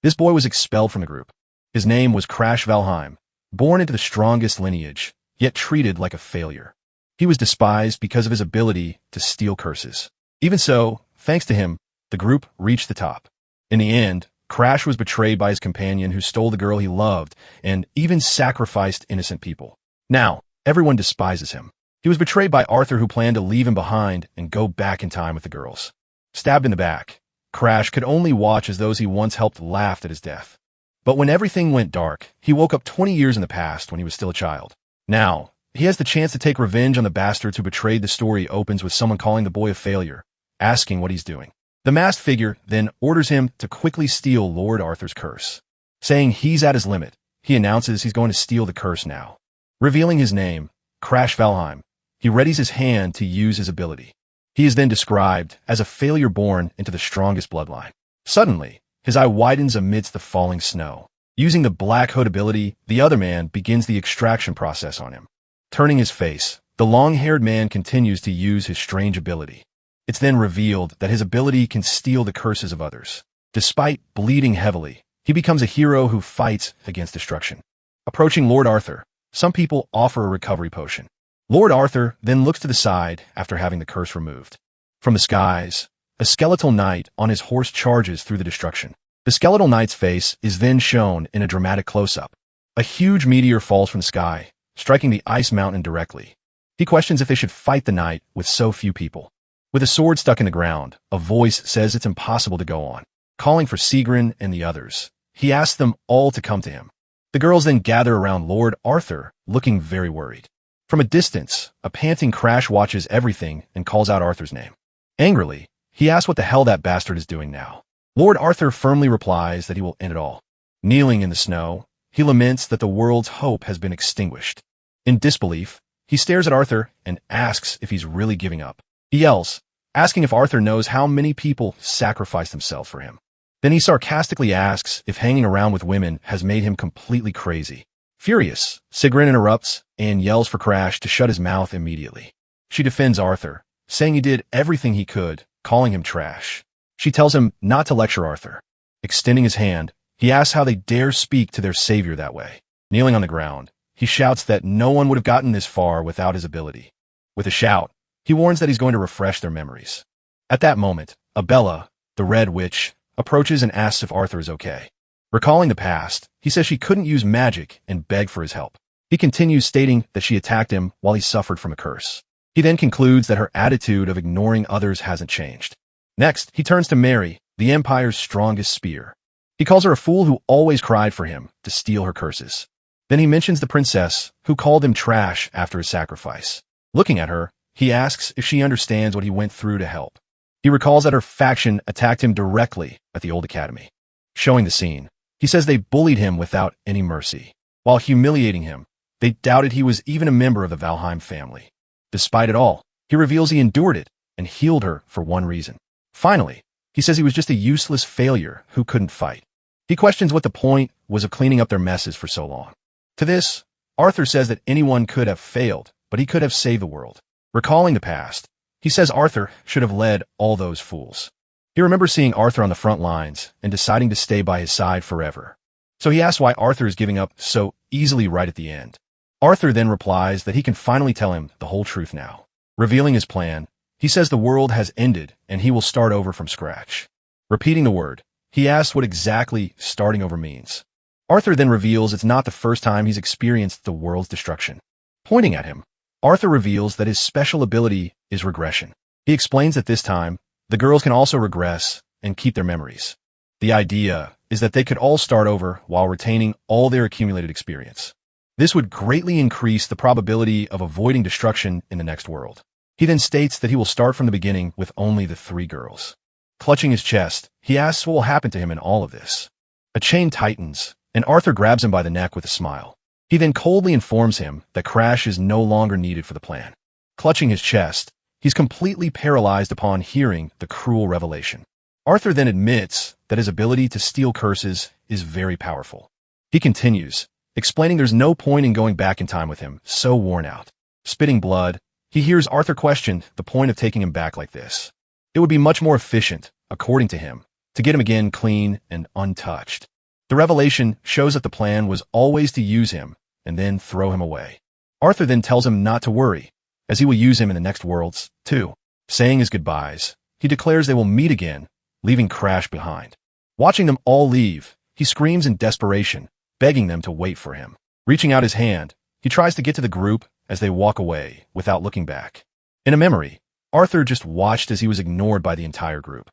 This boy was expelled from the group. His name was Crash Valheim, born into the strongest lineage, yet treated like a failure. He was despised because of his ability to steal curses. Even so, thanks to him, the group reached the top. In the end, Crash was betrayed by his companion who stole the girl he loved and even sacrificed innocent people. Now, everyone despises him. He was betrayed by Arthur, who planned to leave him behind and go back in time with the girls. Stabbed in the back, Crash could only watch as those he once helped laughed at his death. But when everything went dark, he woke up 20 years in the past when he was still a child. Now, he has the chance to take revenge on the bastards who betrayed. The story opens with someone calling the boy a failure, asking what he's doing. The masked figure then orders him to quickly steal Lord Arthur's curse. Saying he's at his limit, he announces he's going to steal the curse now. Revealing his name, Crash Valheim, he readies his hand to use his ability. He is then described as a failure born into the strongest bloodline. Suddenly, his eye widens amidst the falling snow. Using the Black Hood ability, the other man begins the extraction process on him. Turning his face, the long-haired man continues to use his strange ability. It's then revealed that his ability can steal the curses of others. Despite bleeding heavily, he becomes a hero who fights against destruction. Approaching Lord Arthur, some people offer a recovery potion. Lord Arthur then looks to the side after having the curse removed. From the skies, a skeletal knight on his horse charges through the destruction. The skeletal knight's face is then shown in a dramatic close-up. A huge meteor falls from the sky, striking the ice mountain directly. He questions if they should fight the knight with so few people. With a sword stuck in the ground, a voice says it's impossible to go on. Calling for Sigrun and the others, he asks them all to come to him. The girls then gather around Lord Arthur, looking very worried. From a distance, a panting Crash watches everything and calls out Arthur's name. Angrily, he asks what the hell that bastard is doing now. Lord Arthur firmly replies that he will end it all. Kneeling in the snow, he laments that the world's hope has been extinguished. In disbelief, he stares at Arthur and asks if he's really giving up. He yells, asking if Arthur knows how many people sacrificed themselves for him. Then he sarcastically asks if hanging around with women has made him completely crazy. Furious, Sigrun interrupts and yells for Crash to shut his mouth immediately. She defends Arthur, saying he did everything he could, calling him trash. She tells him not to lecture Arthur. Extending his hand, he asks how they dare speak to their savior that way. Kneeling on the ground, he shouts that no one would have gotten this far without his ability. With a shout, he warns that he's going to refresh their memories. At that moment, Abella, the Red Witch, approaches and asks if Arthur is okay. Recalling the past, he says she couldn't use magic and begged for his help. He continues stating that she attacked him while he suffered from a curse. He then concludes that her attitude of ignoring others hasn't changed. Next, he turns to Mary, the Empire's strongest spear. He calls her a fool who always cried for him to steal her curses. Then he mentions the princess, who called him trash after his sacrifice. Looking at her, he asks if she understands what he went through to help. He recalls that her faction attacked him directly at the old academy. Showing the scene, he says they bullied him without any mercy. While humiliating him, they doubted he was even a member of the Valheim family. Despite it all, he reveals he endured it and healed her for one reason. Finally, he says he was just a useless failure who couldn't fight. He questions what the point was of cleaning up their messes for so long. To this, Arthur says that anyone could have failed, but he could have saved the world. Recalling the past, he says Arthur should have led all those fools. He remembers seeing Arthur on the front lines and deciding to stay by his side forever. So he asks why Arthur is giving up so easily right at the end. Arthur then replies that he can finally tell him the whole truth now. Revealing his plan, he says the world has ended and he will start over from scratch. Repeating the word, he asks what exactly starting over means. Arthur then reveals it's not the first time he's experienced the world's destruction. Pointing at him, Arthur reveals that his special ability is regression. He explains that this time, the girls can also regress and keep their memories. The idea is that they could all start over while retaining all their accumulated experience. This would greatly increase the probability of avoiding destruction in the next world. He then states that he will start from the beginning with only the 3 girls. Clutching his chest, he asks what will happen to him in all of this. A chain tightens, and Arthur grabs him by the neck with a smile. He then coldly informs him that Crash is no longer needed for the plan. Clutching his chest, he's completely paralyzed upon hearing the cruel revelation. Arthur then admits that his ability to steal curses is very powerful. He continues, explaining there's no point in going back in time with him, so worn out. Spitting blood, he hears Arthur question the point of taking him back like this. It would be much more efficient, according to him, to get him again clean and untouched. The revelation shows that the plan was always to use him and then throw him away. Arthur then tells him not to worry, as he will use him in the next worlds, too. Saying his goodbyes, he declares they will meet again, leaving Crash behind. Watching them all leave, he screams in desperation, begging them to wait for him. Reaching out his hand, he tries to get to the group as they walk away without looking back. In a memory, Arthur just watched as he was ignored by the entire group.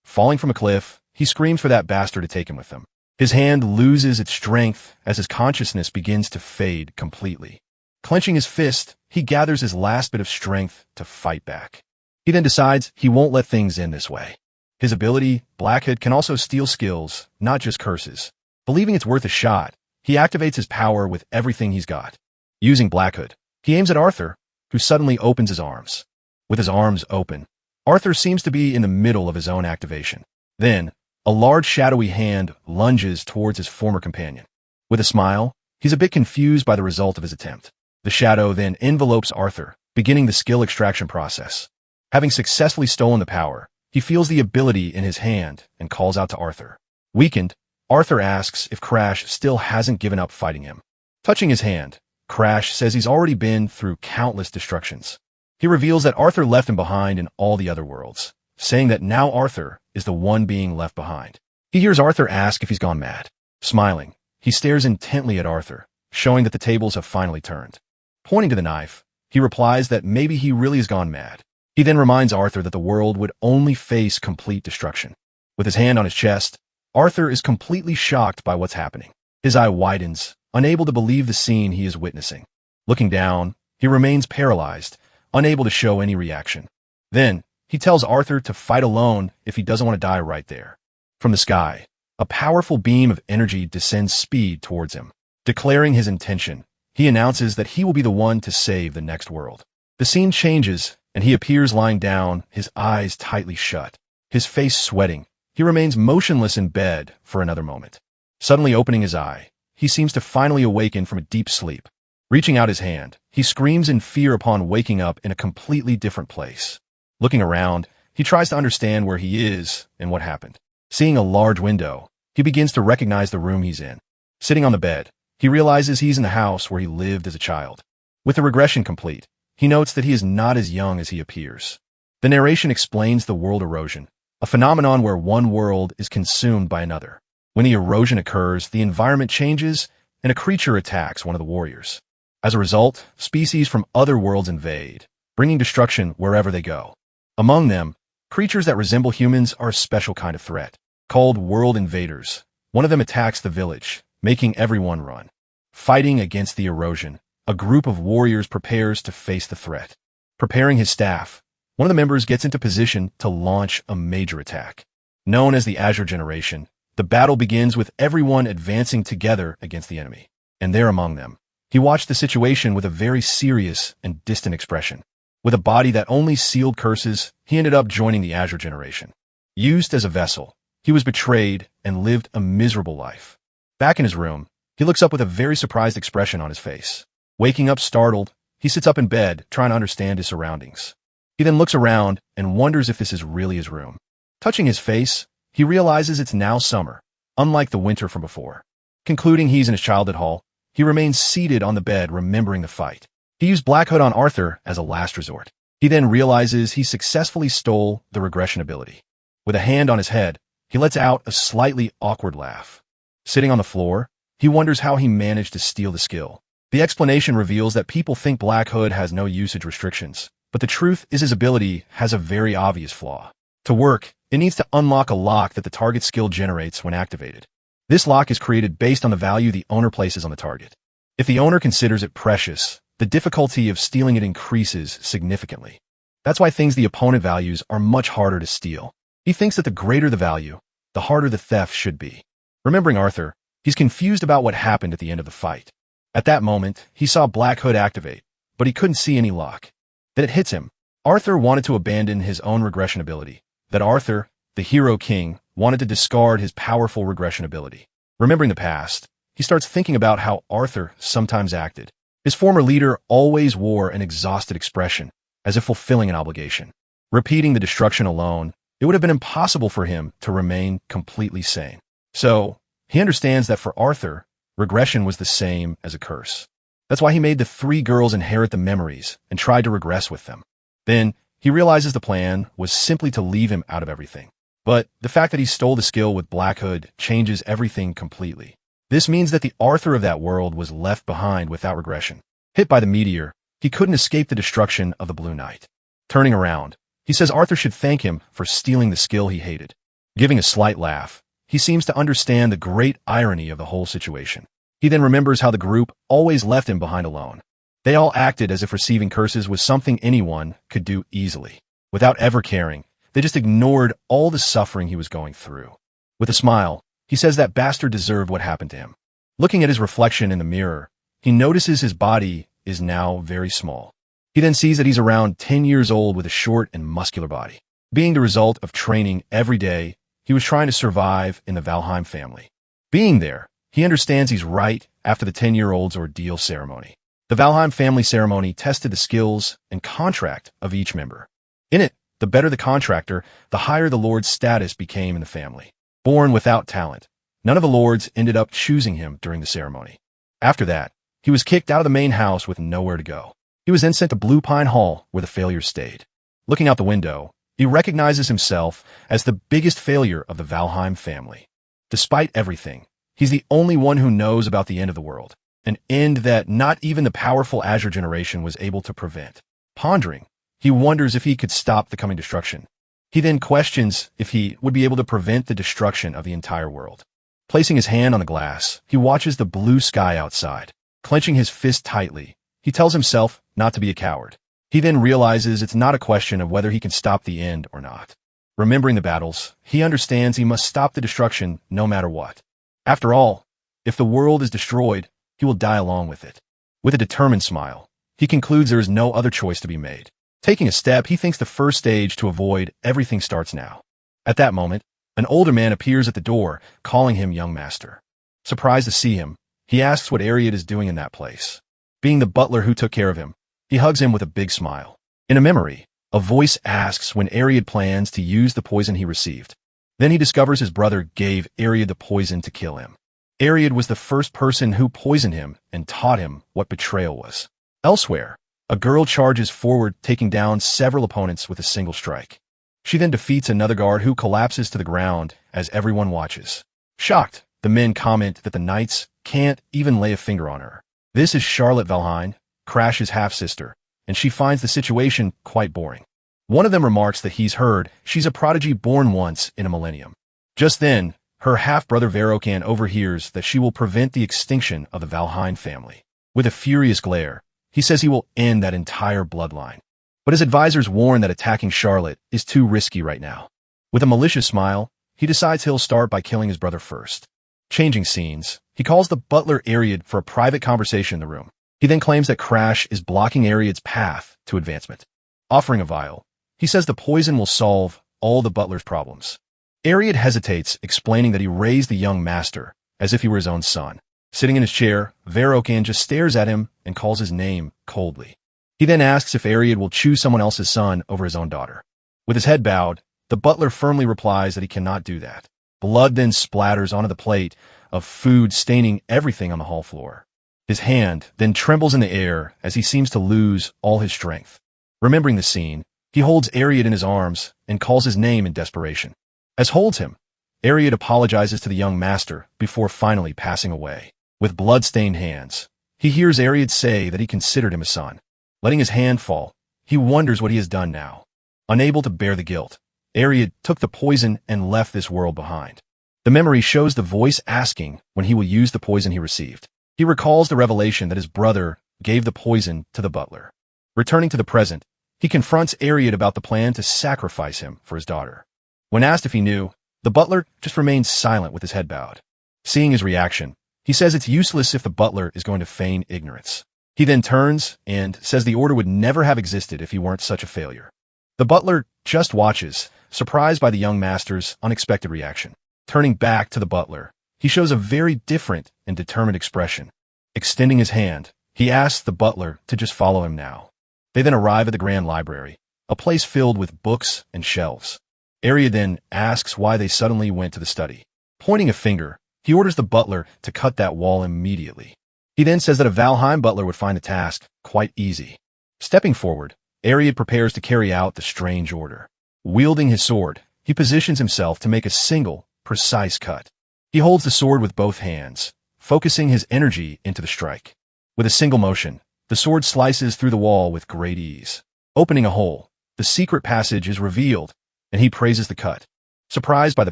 Falling from a cliff, he screams for that bastard to take him with him. His hand loses its strength as his consciousness begins to fade completely. Clenching his fist, he gathers his last bit of strength to fight back. He then decides he won't let things end this way. His ability, Blackhood, can also steal skills, not just curses. Believing it's worth a shot, he activates his power with everything he's got. Using Blackhood, he aims at Arthur, who suddenly opens his arms. With his arms open, Arthur seems to be in the middle of his own activation. Then, a large shadowy hand lunges towards his former companion. With a smile, he's a bit confused by the result of his attempt. The shadow then envelopes Arthur, beginning the skill extraction process. Having successfully stolen the power, he feels the ability in his hand and calls out to Arthur. Weakened, Arthur asks if Crash still hasn't given up fighting him. Touching his hand, Crash says he's already been through countless destructions. He reveals that Arthur left him behind in all the other worlds, saying that now Arthur is the one being left behind. He hears Arthur ask if he's gone mad. Smiling, he stares intently at Arthur, showing that the tables have finally turned. Pointing to the knife, he replies that maybe he really has gone mad. He then reminds Arthur that the world would only face complete destruction. With his hand on his chest, Arthur is completely shocked by what's happening. His eye widens, unable to believe the scene he is witnessing. Looking down, he remains paralyzed, unable to show any reaction. Then, he tells Arthur to fight alone if he doesn't want to die right there. From the sky, a powerful beam of energy descends speed towards him. Declaring his intention, he announces that he will be the one to save the next world. The scene changes, and he appears lying down, his eyes tightly shut. His face sweating, he remains motionless in bed for another moment. Suddenly opening his eye, he seems to finally awaken from a deep sleep. Reaching out his hand, he screams in fear upon waking up in a completely different place. Looking around, he tries to understand where he is and what happened. Seeing a large window, he begins to recognize the room he's in. Sitting on the bed, he realizes he's in the house where he lived as a child. With the regression complete, he notes that he is not as young as he appears. The narration explains the world erosion, a phenomenon where one world is consumed by another. When the erosion occurs, the environment changes, and a creature attacks one of the warriors. As a result, species from other worlds invade, bringing destruction wherever they go. Among them, creatures that resemble humans are a special kind of threat, called world invaders. One of them attacks the village, making everyone run. Fighting against the erosion, a group of warriors prepares to face the threat. Preparing his staff, one of the members gets into position to launch a major attack. Known as the Azure Generation, the battle begins with everyone advancing together against the enemy. And there among them, he watched the situation with a very serious and distant expression. With a body that only sealed curses, he ended up joining the Azure Generation. Used as a vessel, he was betrayed and lived a miserable life. Back in his room, he looks up with a very surprised expression on his face. Waking up startled, he sits up in bed, trying to understand his surroundings. He then looks around and wonders if this is really his room. Touching his face, he realizes it's now summer, unlike the winter from before. Concluding he's in his childhood hall, he remains seated on the bed, remembering the fight. He used Blackhood on Arthur as a last resort. He then realizes he successfully stole the regression ability. With a hand on his head, he lets out a slightly awkward laugh. Sitting on the floor, he wonders how he managed to steal the skill. The explanation reveals that people think Blackhood has no usage restrictions, but the truth is his ability has a very obvious flaw. To work, it needs to unlock a lock that the target skill generates when activated. This lock is created based on the value the owner places on the target. If the owner considers it precious, the difficulty of stealing it increases significantly. That's why things the opponent values are much harder to steal. He thinks that the greater the value, the harder the theft should be. Remembering Arthur, he's confused about what happened at the end of the fight. At that moment, he saw Blackhood activate, but he couldn't see any lock. Then it hits him. Arthur wanted to abandon his own regression ability. That Arthur, the hero king, wanted to discard his powerful regression ability. Remembering the past, he starts thinking about how Arthur sometimes acted. His former leader always wore an exhausted expression, as if fulfilling an obligation. Repeating the destruction alone, it would have been impossible for him to remain completely sane. So, he understands that for Arthur, regression was the same as a curse. That's why he made the three girls inherit the memories and tried to regress with them. Then, he realizes the plan was simply to leave him out of everything. But the fact that he stole the skill with Black Hood changes everything completely. This means that the Arthur of that world was left behind without regression. Hit by the meteor, he couldn't escape the destruction of the Blue Knight. Turning around, he says Arthur should thank him for stealing the skill he hated. Giving a slight laugh, he seems to understand the great irony of the whole situation. He then remembers how the group always left him behind alone. They all acted as if receiving curses was something anyone could do easily. Without ever caring, they just ignored all the suffering he was going through. With a smile, he says that bastard deserved what happened to him. Looking at his reflection in the mirror, he notices his body is now very small. He then sees that he's around 10 years old with a short and muscular body. Being the result of training every day, he was trying to survive in the Valheim family. Being there, he understands he's right after the 10-year-old's ordeal ceremony. The Valheim family ceremony tested the skills and contract of each member. In it, the better the contractor, the higher the lord's status became in the family. Born without talent, none of the lords ended up choosing him during the ceremony. After that, he was kicked out of the main house with nowhere to go. He was then sent to Blue Pine Hall, where the failures stayed. Looking out the window, he recognizes himself as the biggest failure of the Valheim family. Despite everything, he's the only one who knows about the end of the world, an end that not even the powerful Azure generation was able to prevent. Pondering, he wonders if he could stop the coming destruction. He then questions if he would be able to prevent the destruction of the entire world. Placing his hand on the glass, he watches the blue sky outside. Clenching his fist tightly, he tells himself not to be a coward. He then realizes it's not a question of whether he can stop the end or not. Remembering the battles, he understands he must stop the destruction no matter what. After all, if the world is destroyed, he will die along with it. With a determined smile, he concludes there is no other choice to be made. Taking a step, he thinks the first stage to avoid everything starts now. At that moment, an older man appears at the door, calling him young master. Surprised to see him, he asks what Ariad is doing in that place. Being the butler who took care of him, he hugs him with a big smile. In a memory, a voice asks when Ariad plans to use the poison he received. Then he discovers his brother gave Ariad the poison to kill him. Ariad was the first person who poisoned him and taught him what betrayal was. Elsewhere, a girl charges forward, taking down several opponents with a single strike. She then defeats another guard who collapses to the ground as everyone watches. Shocked, the men comment that the knights can't even lay a finger on her. This is Charlotte Valheim, Crash's half-sister, and she finds the situation quite boring. One of them remarks that he's heard she's a prodigy born once in a millennium. Just then, her half-brother Verokan overhears that she will prevent the extinction of the Valheim family. With a furious glare, he says he will end that entire bloodline. But his advisors warn that attacking Charlotte is too risky right now. With a malicious smile, he decides he'll start by killing his brother first. Changing scenes, he calls the butler Ariad for a private conversation in the room. He then claims that Crash is blocking Ariad's path to advancement. Offering a vial, he says the poison will solve all the butler's problems. Ariad hesitates, explaining that he raised the young master as if he were his own son. Sitting in his chair, Verokan just stares at him and calls his name coldly. He then asks if Ariad will choose someone else's son over his own daughter. With his head bowed, the butler firmly replies that he cannot do that. Blood then splatters onto the plate of food, staining everything on the hall floor. His hand then trembles in the air as he seems to lose all his strength. Remembering the scene, he holds Ariad in his arms and calls his name in desperation. As holds him, Ariad apologizes to the young master before finally passing away. With blood-stained hands, he hears Ariad say that he considered him a son. Letting his hand fall, he wonders what he has done now. Unable to bear the guilt, Ariad took the poison and left this world behind. The memory shows the voice asking when he will use the poison he received. He recalls the revelation that his brother gave the poison to the butler. Returning to the present, he confronts Ariad about the plan to sacrifice him for his daughter. When asked if he knew, the butler just remains silent with his head bowed. Seeing his reaction, he says it's useless if the butler is going to feign ignorance. He then turns and says the order would never have existed if he weren't such a failure. The butler just watches, surprised by the young master's unexpected reaction. Turning back to the butler, he shows a very different and determined expression. Extending his hand, he asks the butler to just follow him now. They then arrive at the Grand Library, a place filled with books and shelves. Ariad then asks why they suddenly went to the study. Pointing a finger, he orders the butler to cut that wall immediately. He then says that a Valheim butler would find the task quite easy. Stepping forward, Ariad prepares to carry out the strange order. Wielding his sword, he positions himself to make a single, precise cut. He holds the sword with both hands, focusing his energy into the strike. With a single motion, the sword slices through the wall with great ease. Opening a hole, the secret passage is revealed, and he praises the cut. Surprised by the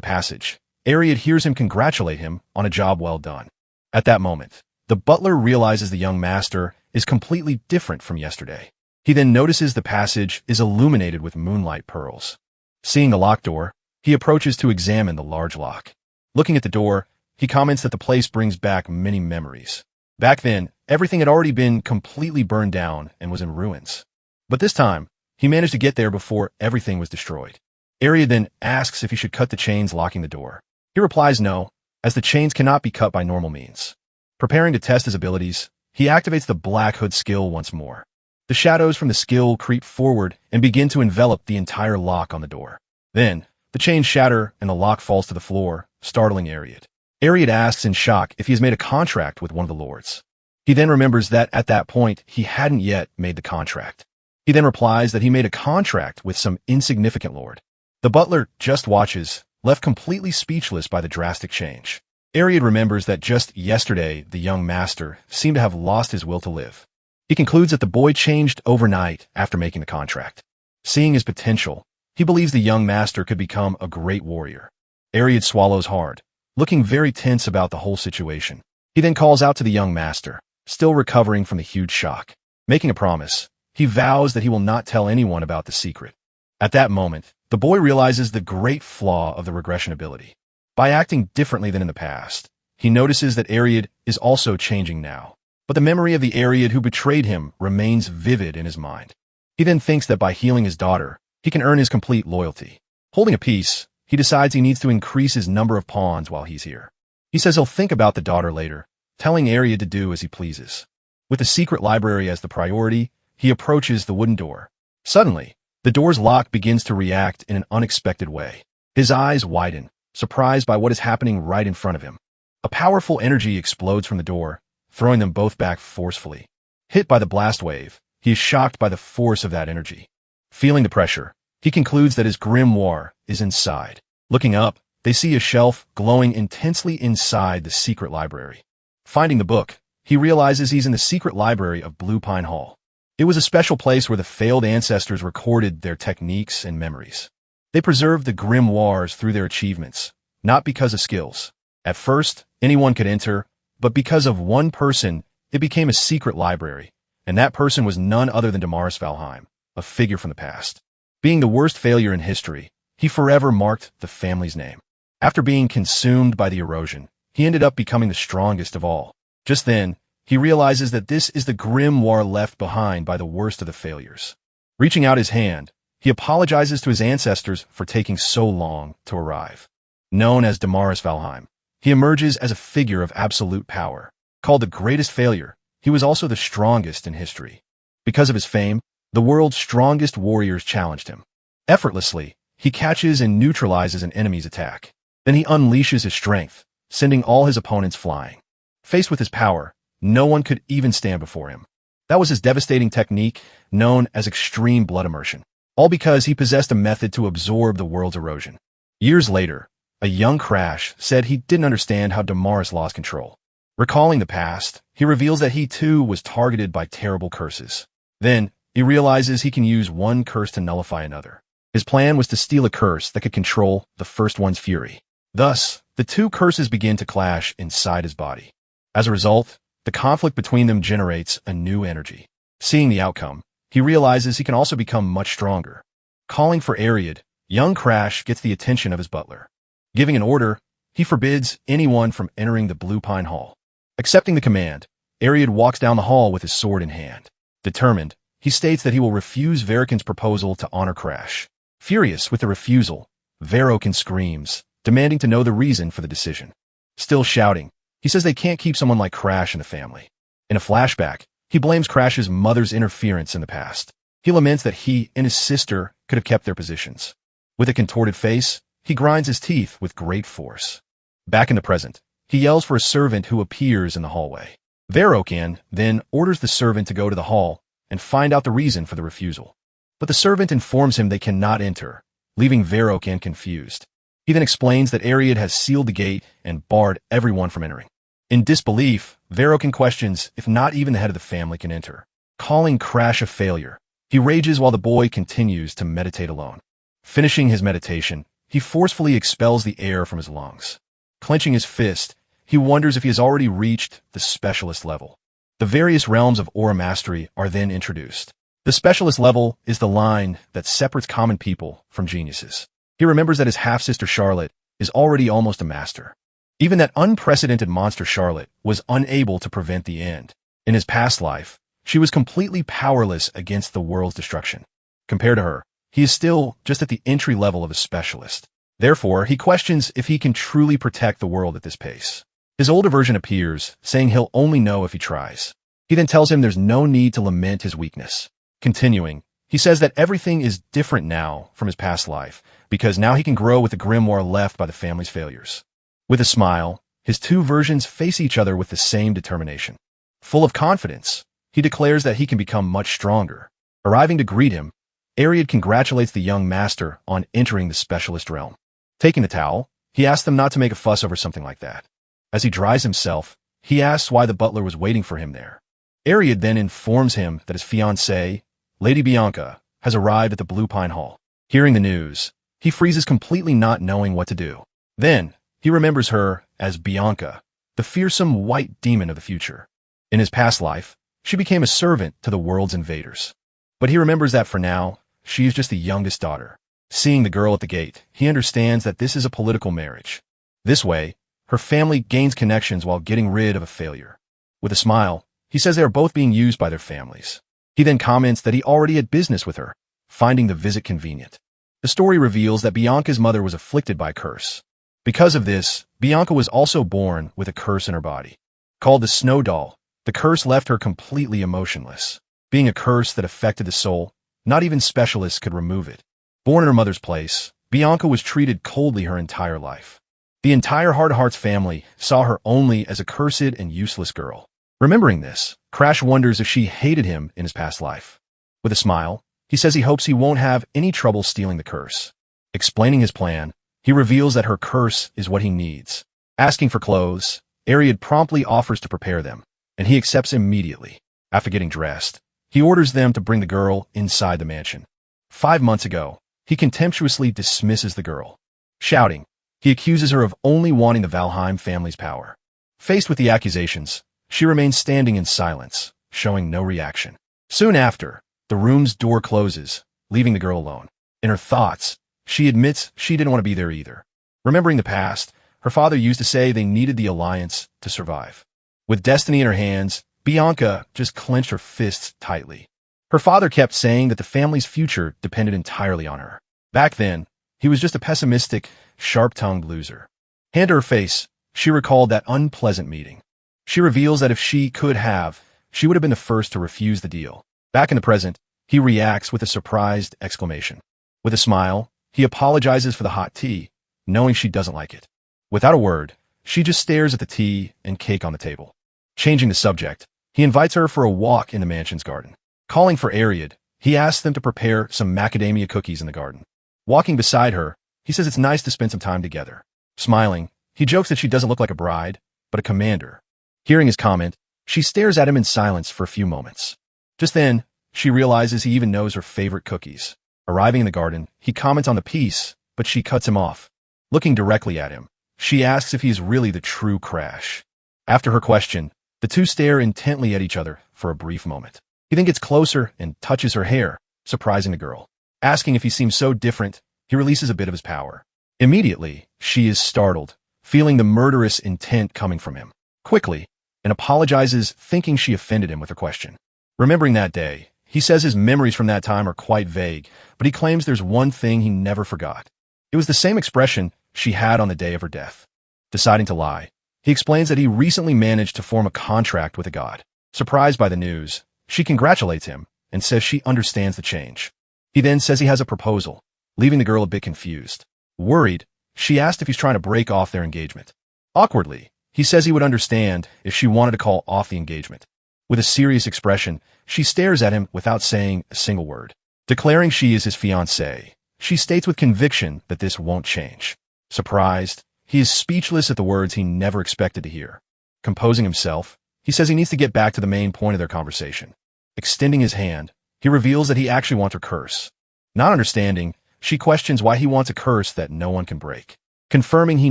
passage, Ariad hears him congratulate him on a job well done. At that moment, the butler realizes the young master is completely different from yesterday. He then notices the passage is illuminated with moonlight pearls. Seeing the locked door, he approaches to examine the large lock. Looking at the door, he comments that the place brings back many memories. Back then, everything had already been completely burned down and was in ruins. But this time, he managed to get there before everything was destroyed. Ariad then asks if he should cut the chains locking the door. He replies no, as the chains cannot be cut by normal means. Preparing to test his abilities, he activates the Black Hood skill once more. The shadows from the skill creep forward and begin to envelop the entire lock on the door. Then, the chains shatter and the lock falls to the floor, startling Ariad. Ariad asks in shock if he has made a contract with one of the lords. He then remembers that at that point, he hadn't yet made the contract. He then replies that he made a contract with some insignificant lord. The butler just watches, left completely speechless by the drastic change. Ariad remembers that just yesterday, the young master seemed to have lost his will to live. He concludes that the boy changed overnight after making the contract. Seeing his potential, he believes the young master could become a great warrior. Ariad swallows hard, looking very tense about the whole situation. He then calls out to the young master, still recovering from the huge shock. Making a promise, he vows that he will not tell anyone about the secret. At that moment, the boy realizes the great flaw of the regression ability. By acting differently than in the past, he notices that Ariad is also changing now. But the memory of the Ariad who betrayed him remains vivid in his mind. He then thinks that by healing his daughter, he can earn his complete loyalty. Holding a peace, he decides he needs to increase his number of pawns while he's here. He says he'll think about the daughter later, telling Ariad to do as he pleases. With the secret library as the priority, he approaches the wooden door. Suddenly, the door's lock begins to react in an unexpected way. His eyes widen, surprised by what is happening right in front of him. A powerful energy explodes from the door, throwing them both back forcefully. Hit by the blast wave, he is shocked by the force of that energy. Feeling the pressure, he concludes that his grimoire is inside. Looking up, they see a shelf glowing intensely inside the secret library. Finding the book, he realizes he's in the secret library of Blue Pine Hall. It was a special place where the failed ancestors recorded their techniques and memories. They preserved the grimoires through their achievements, not because of skills. At first, anyone could enter, but because of one person, it became a secret library, and that person was none other than Damaris Valheim, a figure from the past. Being the worst failure in history, he forever marked the family's name. After being consumed by the erosion, he ended up becoming the strongest of all. Just then, he realizes that this is the grimoire left behind by the worst of the failures. Reaching out his hand, he apologizes to his ancestors for taking so long to arrive. Known as Damaris Valheim, he emerges as a figure of absolute power. Called the greatest failure, he was also the strongest in history. Because of his fame, the world's strongest warriors challenged him. Effortlessly, he catches and neutralizes an enemy's attack. Then he unleashes his strength, sending all his opponents flying. Faced with his power, no one could even stand before him. That was his devastating technique, known as extreme blood immersion. All because he possessed a method to absorb the world's erosion. Years later, a young Crash said he didn't understand how Damaris lost control. Recalling the past, he reveals that he too was targeted by terrible curses. Then, he realizes he can use one curse to nullify another. His plan was to steal a curse that could control the first one's fury. Thus, the two curses begin to clash inside his body. As a result, the conflict between them generates a new energy. Seeing the outcome, he realizes he can also become much stronger. Calling for Ariad, young Crash gets the attention of his butler. Giving an order, he forbids anyone from entering the Blue Pine Hall. Accepting the command, Ariad walks down the hall with his sword in hand. Determined, he states that he will refuse Verikan's proposal to honor Crash. Furious with the refusal, Verikan screams, demanding to know the reason for the decision. Still shouting, he says they can't keep someone like Crash in the family. In a flashback, he blames Crash's mother's interference in the past. He laments that he and his sister could have kept their positions. With a contorted face, he grinds his teeth with great force. Back in the present, he yells for a servant who appears in the hallway. Verokan then orders the servant to go to the hall and find out the reason for the refusal. But the servant informs him they cannot enter, leaving Verokan confused. He then explains that Ariad has sealed the gate and barred everyone from entering. In disbelief, Verokan questions if not even the head of the family can enter, calling Crash a failure. He rages while the boy continues to meditate alone. Finishing his meditation, he forcefully expels the air from his lungs. Clenching his fist, he wonders if he has already reached the specialist level. The various realms of aura mastery are then introduced. The specialist level is the line that separates common people from geniuses. He remembers that his half-sister Charlotte is already almost a master. Even that unprecedented monster Charlotte was unable to prevent the end. In his past life, she was completely powerless against the world's destruction. Compared to her, he is still just at the entry level of a specialist. Therefore, he questions if he can truly protect the world at this pace. His older version appears, saying he'll only know if he tries. He then tells him there's no need to lament his weakness. Continuing, he says that everything is different now from his past life, because now he can grow with the grimoire left by the family's failures. With a smile, his two versions face each other with the same determination. Full of confidence, he declares that he can become much stronger. Arriving to greet him, Ariad congratulates the young master on entering the specialist realm. Taking the towel, he asks them not to make a fuss over something like that. As he dries himself, he asks why the butler was waiting for him there. Ariad then informs him that his fiancée, Lady Bianca, has arrived at the Blue Pine Hall. Hearing the news, he freezes completely, not knowing what to do. Then, he remembers her as Bianca, the fearsome white demon of the future. In his past life, she became a servant to the world's invaders. But he remembers that for now, she is just the youngest daughter. Seeing the girl at the gate, he understands that this is a political marriage. This way, her family gains connections while getting rid of a failure. With a smile, he says they are both being used by their families. He then comments that he already had business with her, finding the visit convenient. The story reveals that Bianca's mother was afflicted by a curse. Because of this, Bianca was also born with a curse in her body. Called the Snow Doll, the curse left her completely emotionless. Being a curse that affected the soul, not even specialists could remove it. Born in her mother's place, Bianca was treated coldly her entire life. The entire Heart of Hearts family saw her only as a cursed and useless girl. Remembering this, Crash wonders if she hated him in his past life. With a smile, he says he hopes he won't have any trouble stealing the curse. Explaining his plan, he reveals that her curse is what he needs. Asking for clothes, Ariad promptly offers to prepare them, and he accepts immediately. After getting dressed, he orders them to bring the girl inside the mansion. 5 months ago, he contemptuously dismisses the girl. Shouting, he accuses her of only wanting the Valheim family's power. Faced with the accusations, she remains standing in silence, showing no reaction. Soon after, the room's door closes, leaving the girl alone. In her thoughts, she admits she didn't want to be there either. Remembering the past, her father used to say they needed the alliance to survive. With destiny in her hands, Bianca just clenched her fists tightly. Her father kept saying that the family's future depended entirely on her. Back then, he was just a pessimistic, sharp-tongued loser. Hand to her face, she recalled that unpleasant meeting. She reveals that if she could have, she would have been the first to refuse the deal. Back in the present, he reacts with a surprised exclamation. With a smile, he apologizes for the hot tea, knowing she doesn't like it. Without a word, she just stares at the tea and cake on the table. Changing the subject, he invites her for a walk in the mansion's garden. Calling for Ariad, he asks them to prepare some macadamia cookies in the garden. Walking beside her, he says it's nice to spend some time together. Smiling, he jokes that she doesn't look like a bride, but a commander. Hearing his comment, she stares at him in silence for a few moments. Just then, she realizes he even knows her favorite cookies. Arriving in the garden, he comments on the piece, but she cuts him off. Looking directly at him, she asks if he is really the true Crash. After her question, the two stare intently at each other for a brief moment. He then gets closer and touches her hair, surprising the girl. Asking if he seems so different, he releases a bit of his power. Immediately, she is startled, feeling the murderous intent coming from him. Quickly, and apologizes, thinking she offended him with her question. Remembering that day, he says his memories from that time are quite vague, but he claims there's one thing he never forgot. It was the same expression she had on the day of her death. Deciding to lie, he explains that he recently managed to form a contract with a god. Surprised by the news, she congratulates him and says she understands the change. He then says he has a proposal. leaving the girl a bit confused. Worried, she asked if he's trying to break off their engagement. Awkwardly, he says he would understand if she wanted to call off the engagement. With a serious expression, she stares at him without saying a single word. Declaring she is his fiancée, she states with conviction that this won't change. Surprised, he is speechless at the words he never expected to hear. Composing himself, he says he needs to get back to the main point of their conversation. Extending his hand, he reveals that he actually wants her curse. Not understanding, she questions why he wants a curse that no one can break. Confirming he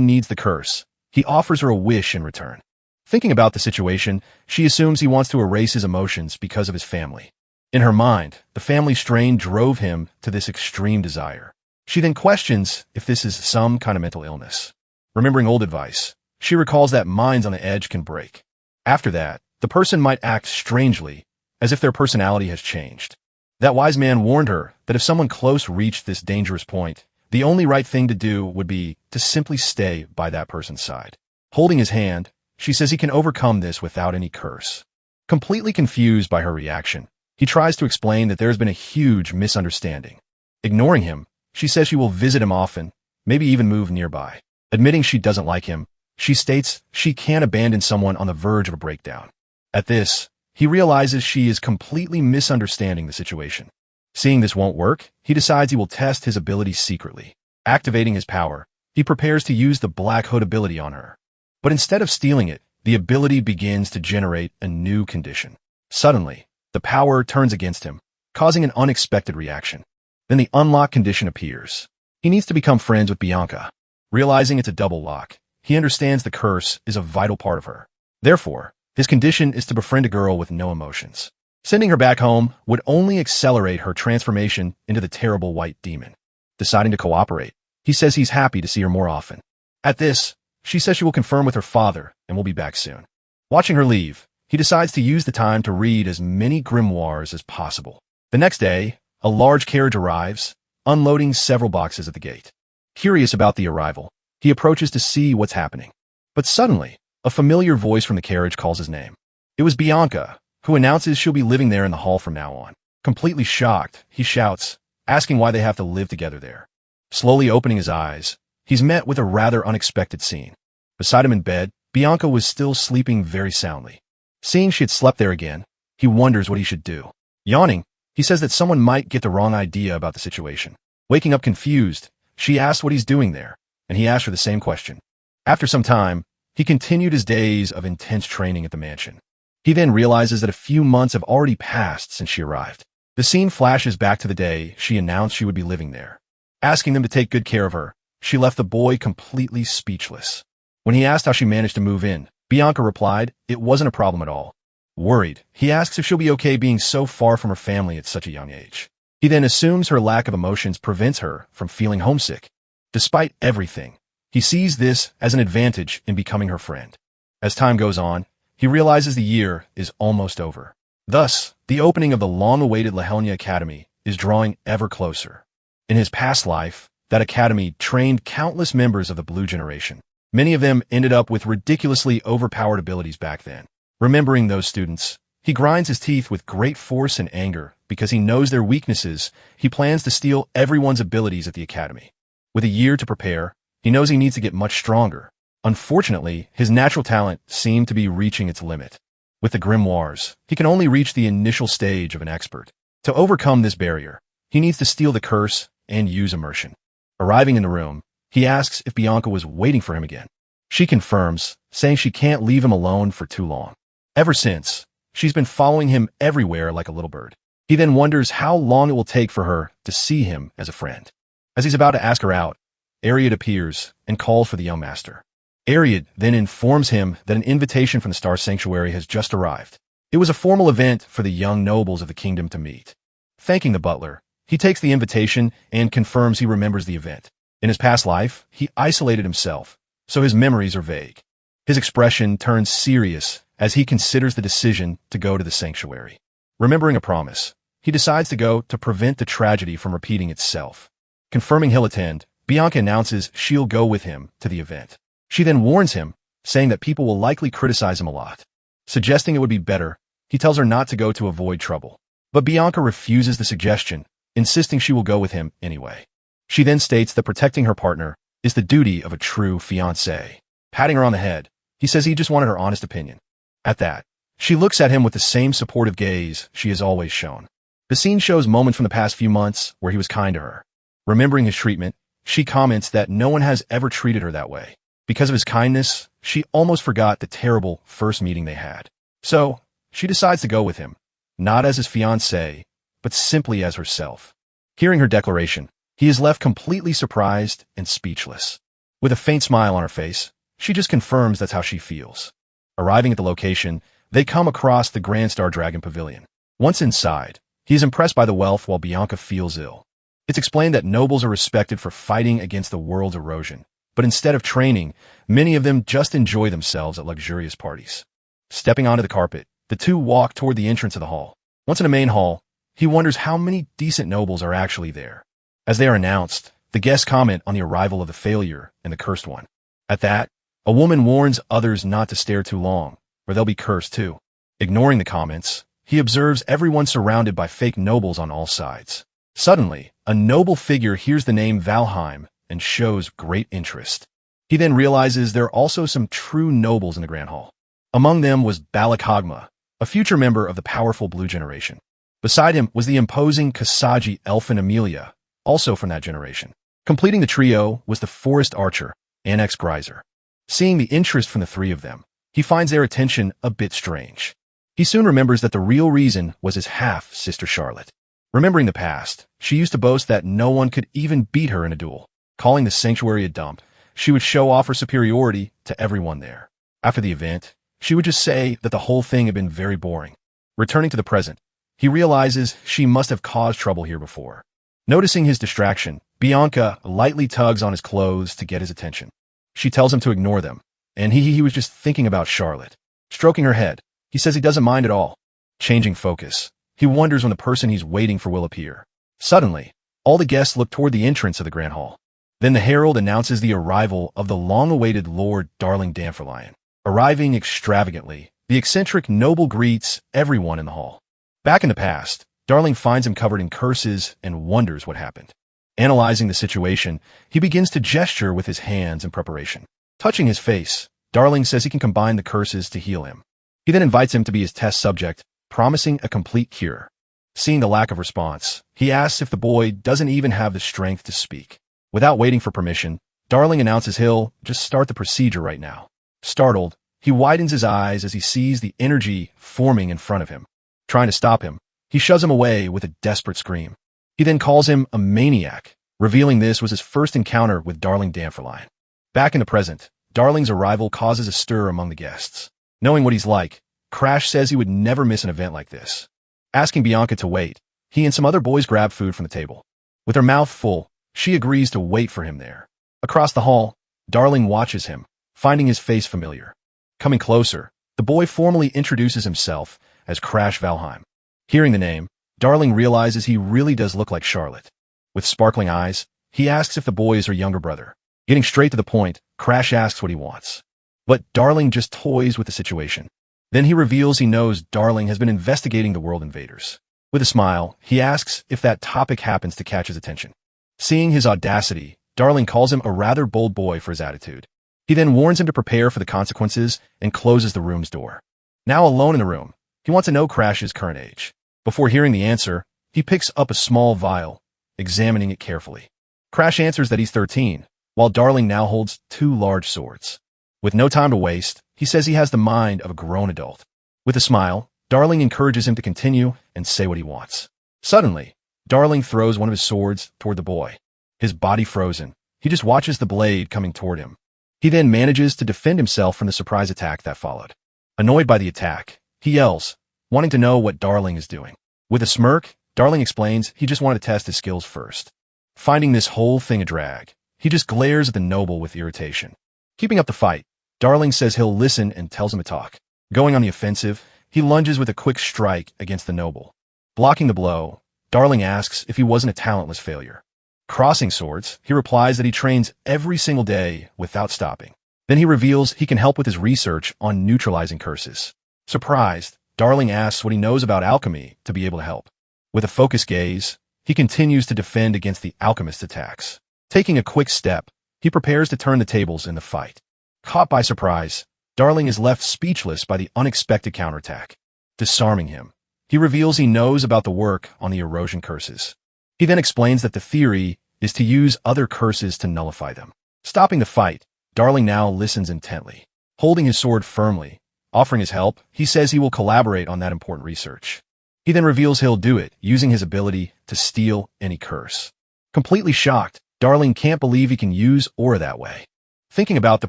needs the curse, he offers her a wish in return. Thinking about the situation, she assumes he wants to erase his emotions because of his family. In her mind, the family strain drove him to this extreme desire. She then questions if this is some kind of mental illness. Remembering old advice, she recalls that minds on the edge can break. After that, the person might act strangely, as if their personality has changed. That wise man warned her that if someone close reached this dangerous point, the only right thing to do would be to simply stay by that person's side. Holding his hand, she says he can overcome this without any curse. Completely confused by her reaction, he tries to explain that there has been a huge misunderstanding. Ignoring him, she says she will visit him often, maybe even move nearby. Admitting she doesn't like him, she states she can't abandon someone on the verge of a breakdown. At this, he realizes she is completely misunderstanding the situation. Seeing this won't work, he decides he will test his abilities secretly. Activating his power, he prepares to use the Black Hood ability on her. But instead of stealing it, the ability begins to generate a new condition. Suddenly, the power turns against him, causing an unexpected reaction. Then the unlock condition appears. He needs to become friends with Bianca. Realizing it's a double lock, he understands the curse is a vital part of her. Therefore, his condition is to befriend a girl with no emotions. Sending her back home would only accelerate her transformation into the terrible white demon. Deciding to cooperate, he says he's happy to see her more often. At this, she says she will confirm with her father and will be back soon. Watching her leave, he decides to use the time to read as many grimoires as possible. The next day, a large carriage arrives, unloading several boxes at the gate. Curious about the arrival, he approaches to see what's happening. But suddenly, a familiar voice from the carriage calls his name. It was Bianca, who announces she'll be living there in the hall from now on. Completely shocked, he shouts, asking why they have to live together there. Slowly opening his eyes, he's met with a rather unexpected scene. Beside him in bed, Bianca was still sleeping very soundly. Seeing she had slept there again, he wonders what he should do. Yawning, he says that someone might get the wrong idea about the situation. Waking up confused, she asks what he's doing there, and he asks her the same question. After some time, he continued his days of intense training at the mansion. He then realizes that a few months have already passed since she arrived. The scene flashes back to the day she announced she would be living there. Asking them to take good care of her, she left the boy completely speechless. When he asked how she managed to move in, Bianca replied it wasn't a problem at all. Worried, he asks if she'll be okay being so far from her family at such a young age. He then assumes her lack of emotions prevents her from feeling homesick. Despite everything, he sees this as an advantage in becoming her friend. As time goes on, he realizes the year is almost over. Thus, the opening of the long-awaited Lahelnia Academy is drawing ever closer. In his past life, that academy trained countless members of the Blue Generation. Many of them ended up with ridiculously overpowered abilities back then. Remembering those students, he grinds his teeth with great force and anger because he knows their weaknesses. He plans to steal everyone's abilities at the academy. With a year to prepare, he knows he needs to get much stronger. Unfortunately, his natural talent seemed to be reaching its limit. With the grimoires, he can only reach the initial stage of an expert. To overcome this barrier, he needs to steal the curse and use immersion. Arriving in the room, he asks if Bianca was waiting for him again. She confirms, saying she can't leave him alone for too long. Ever since, she's been following him everywhere like a little bird. He then wonders how long it will take for her to see him as a friend. As he's about to ask her out, Ariad appears and calls for the young master. Ariad then informs him that an invitation from the Star Sanctuary has just arrived. It was a formal event for the young nobles of the kingdom to meet. Thanking the butler, he takes the invitation and confirms he remembers the event. In his past life, he isolated himself, so his memories are vague. His expression turns serious as he considers the decision to go to the sanctuary. Remembering a promise, he decides to go to prevent the tragedy from repeating itself. Confirming he'll attend, Bianca announces she'll go with him to the event. She then warns him, saying that people will likely criticize him a lot. Suggesting it would be better, he tells her not to go to avoid trouble. But Bianca refuses the suggestion, insisting she will go with him anyway. She then states that protecting her partner is the duty of a true fiancé. Patting her on the head, he says he just wanted her honest opinion. At that, she looks at him with the same supportive gaze she has always shown. The scene shows moments from the past few months where he was kind to her. Remembering his treatment, she comments that no one has ever treated her that way. Because of his kindness, she almost forgot the terrible first meeting they had. So, she decides to go with him, not as his fiancé, but simply as herself. Hearing her declaration, he is left completely surprised and speechless. With a faint smile on her face, she just confirms that's how she feels. Arriving at the location, they come across the Grand Star Dragon Pavilion. Once inside, he is impressed by the wealth while Bianca feels ill. It's explained that nobles are respected for fighting against the world's erosion, but instead of training, many of them just enjoy themselves at luxurious parties. Stepping onto the carpet, the two walk toward the entrance of the hall. Once in the main hall, he wonders how many decent nobles are actually there. As they are announced, the guests comment on the arrival of the failure and the cursed one. At that, a woman warns others not to stare too long, or they'll be cursed too. Ignoring the comments, he observes everyone surrounded by fake nobles on all sides. Suddenly, a noble figure hears the name Valheim and shows great interest. He then realizes there are also some true nobles in the Grand Hall. Among them was Balakogma, a future member of the powerful Blue Generation. Beside him was the imposing Kasagi Elfin Amelia, also from that generation. Completing the trio was the forest archer, Annex Greiser. Seeing the interest from the three of them, he finds their attention a bit strange. He soon remembers that the real reason was his half-sister Charlotte. Remembering the past, she used to boast that no one could even beat her in a duel. Calling the sanctuary a dump, she would show off her superiority to everyone there. After the event, she would just say that the whole thing had been very boring. Returning to the present, he realizes she must have caused trouble here before. Noticing his distraction, Bianca lightly tugs on his clothes to get his attention. She tells him to ignore them, and he was just thinking about Charlotte. Stroking her head, he says he doesn't mind at all. Changing focus, he wonders when the person he's waiting for will appear. Suddenly, all the guests look toward the entrance of the Grand Hall. Then the herald announces the arrival of the long-awaited Lord Darling Danforlion. Arriving extravagantly, the eccentric noble greets everyone in the hall. Back in the past, Darling finds him covered in curses and wonders what happened. Analyzing the situation, he begins to gesture with his hands in preparation. Touching his face, Darling says he can combine the curses to heal him. He then invites him to be his test subject, promising a complete cure. Seeing the lack of response, he asks if the boy doesn't even have the strength to speak. Without waiting for permission, Darling announces he'll just start the procedure right now. Startled, he widens his eyes as he sees the energy forming in front of him. Trying to stop him, he shoves him away with a desperate scream. He then calls him a maniac, revealing this was his first encounter with Darling Danforlion. Back in the present, Darling's arrival causes a stir among the guests. Knowing what he's like, Crash says he would never miss an event like this. Asking Bianca to wait, he and some other boys grab food from the table. With her mouth full, she agrees to wait for him there. Across the hall, Darling watches him, finding his face familiar. Coming closer, the boy formally introduces himself as Crash Valheim. Hearing the name, Darling realizes he really does look like Charlotte. With sparkling eyes, he asks if the boy is her younger brother. Getting straight to the point, Crash asks what he wants. But Darling just toys with the situation. Then he reveals he knows Darling has been investigating the world invaders. With a smile, he asks if that topic happens to catch his attention. Seeing his audacity, Darling calls him a rather bold boy for his attitude. He then warns him to prepare for the consequences and closes the room's door. Now alone in the room, he wants to know Crash's current age. Before hearing the answer, he picks up a small vial, examining it carefully. Crash answers that he's 13, while Darling now holds 2 large swords. With no time to waste, he says he has the mind of a grown adult. With a smile, Darling encourages him to continue and say what he wants. Suddenly, Darling throws one of his swords toward the boy. His body frozen, he just watches the blade coming toward him. He then manages to defend himself from the surprise attack that followed. Annoyed by the attack, he yells, wanting to know what Darling is doing. With a smirk, Darling explains he just wanted to test his skills first. Finding this whole thing a drag, he just glares at the noble with irritation. Keeping up the fight, Darling says he'll listen and tells him to talk. Going on the offensive, he lunges with a quick strike against the noble. Blocking the blow, Darling asks if he wasn't a talentless failure. Crossing swords, he replies that he trains every single day without stopping. Then he reveals he can help with his research on neutralizing curses. Surprised, Darling asks what he knows about alchemy to be able to help. With a focused gaze, he continues to defend against the alchemist's attacks. Taking a quick step, he prepares to turn the tables in the fight. Caught by surprise, Darling is left speechless by the unexpected counterattack. Disarming him, he reveals he knows about the work on the erosion curses. He then explains that the theory is to use other curses to nullify them. Stopping the fight, Darling now listens intently. Holding his sword firmly, offering his help, he says he will collaborate on that important research. He then reveals he'll do it, using his ability to steal any curse. Completely shocked, Darling can't believe he can use aura that way. Thinking about the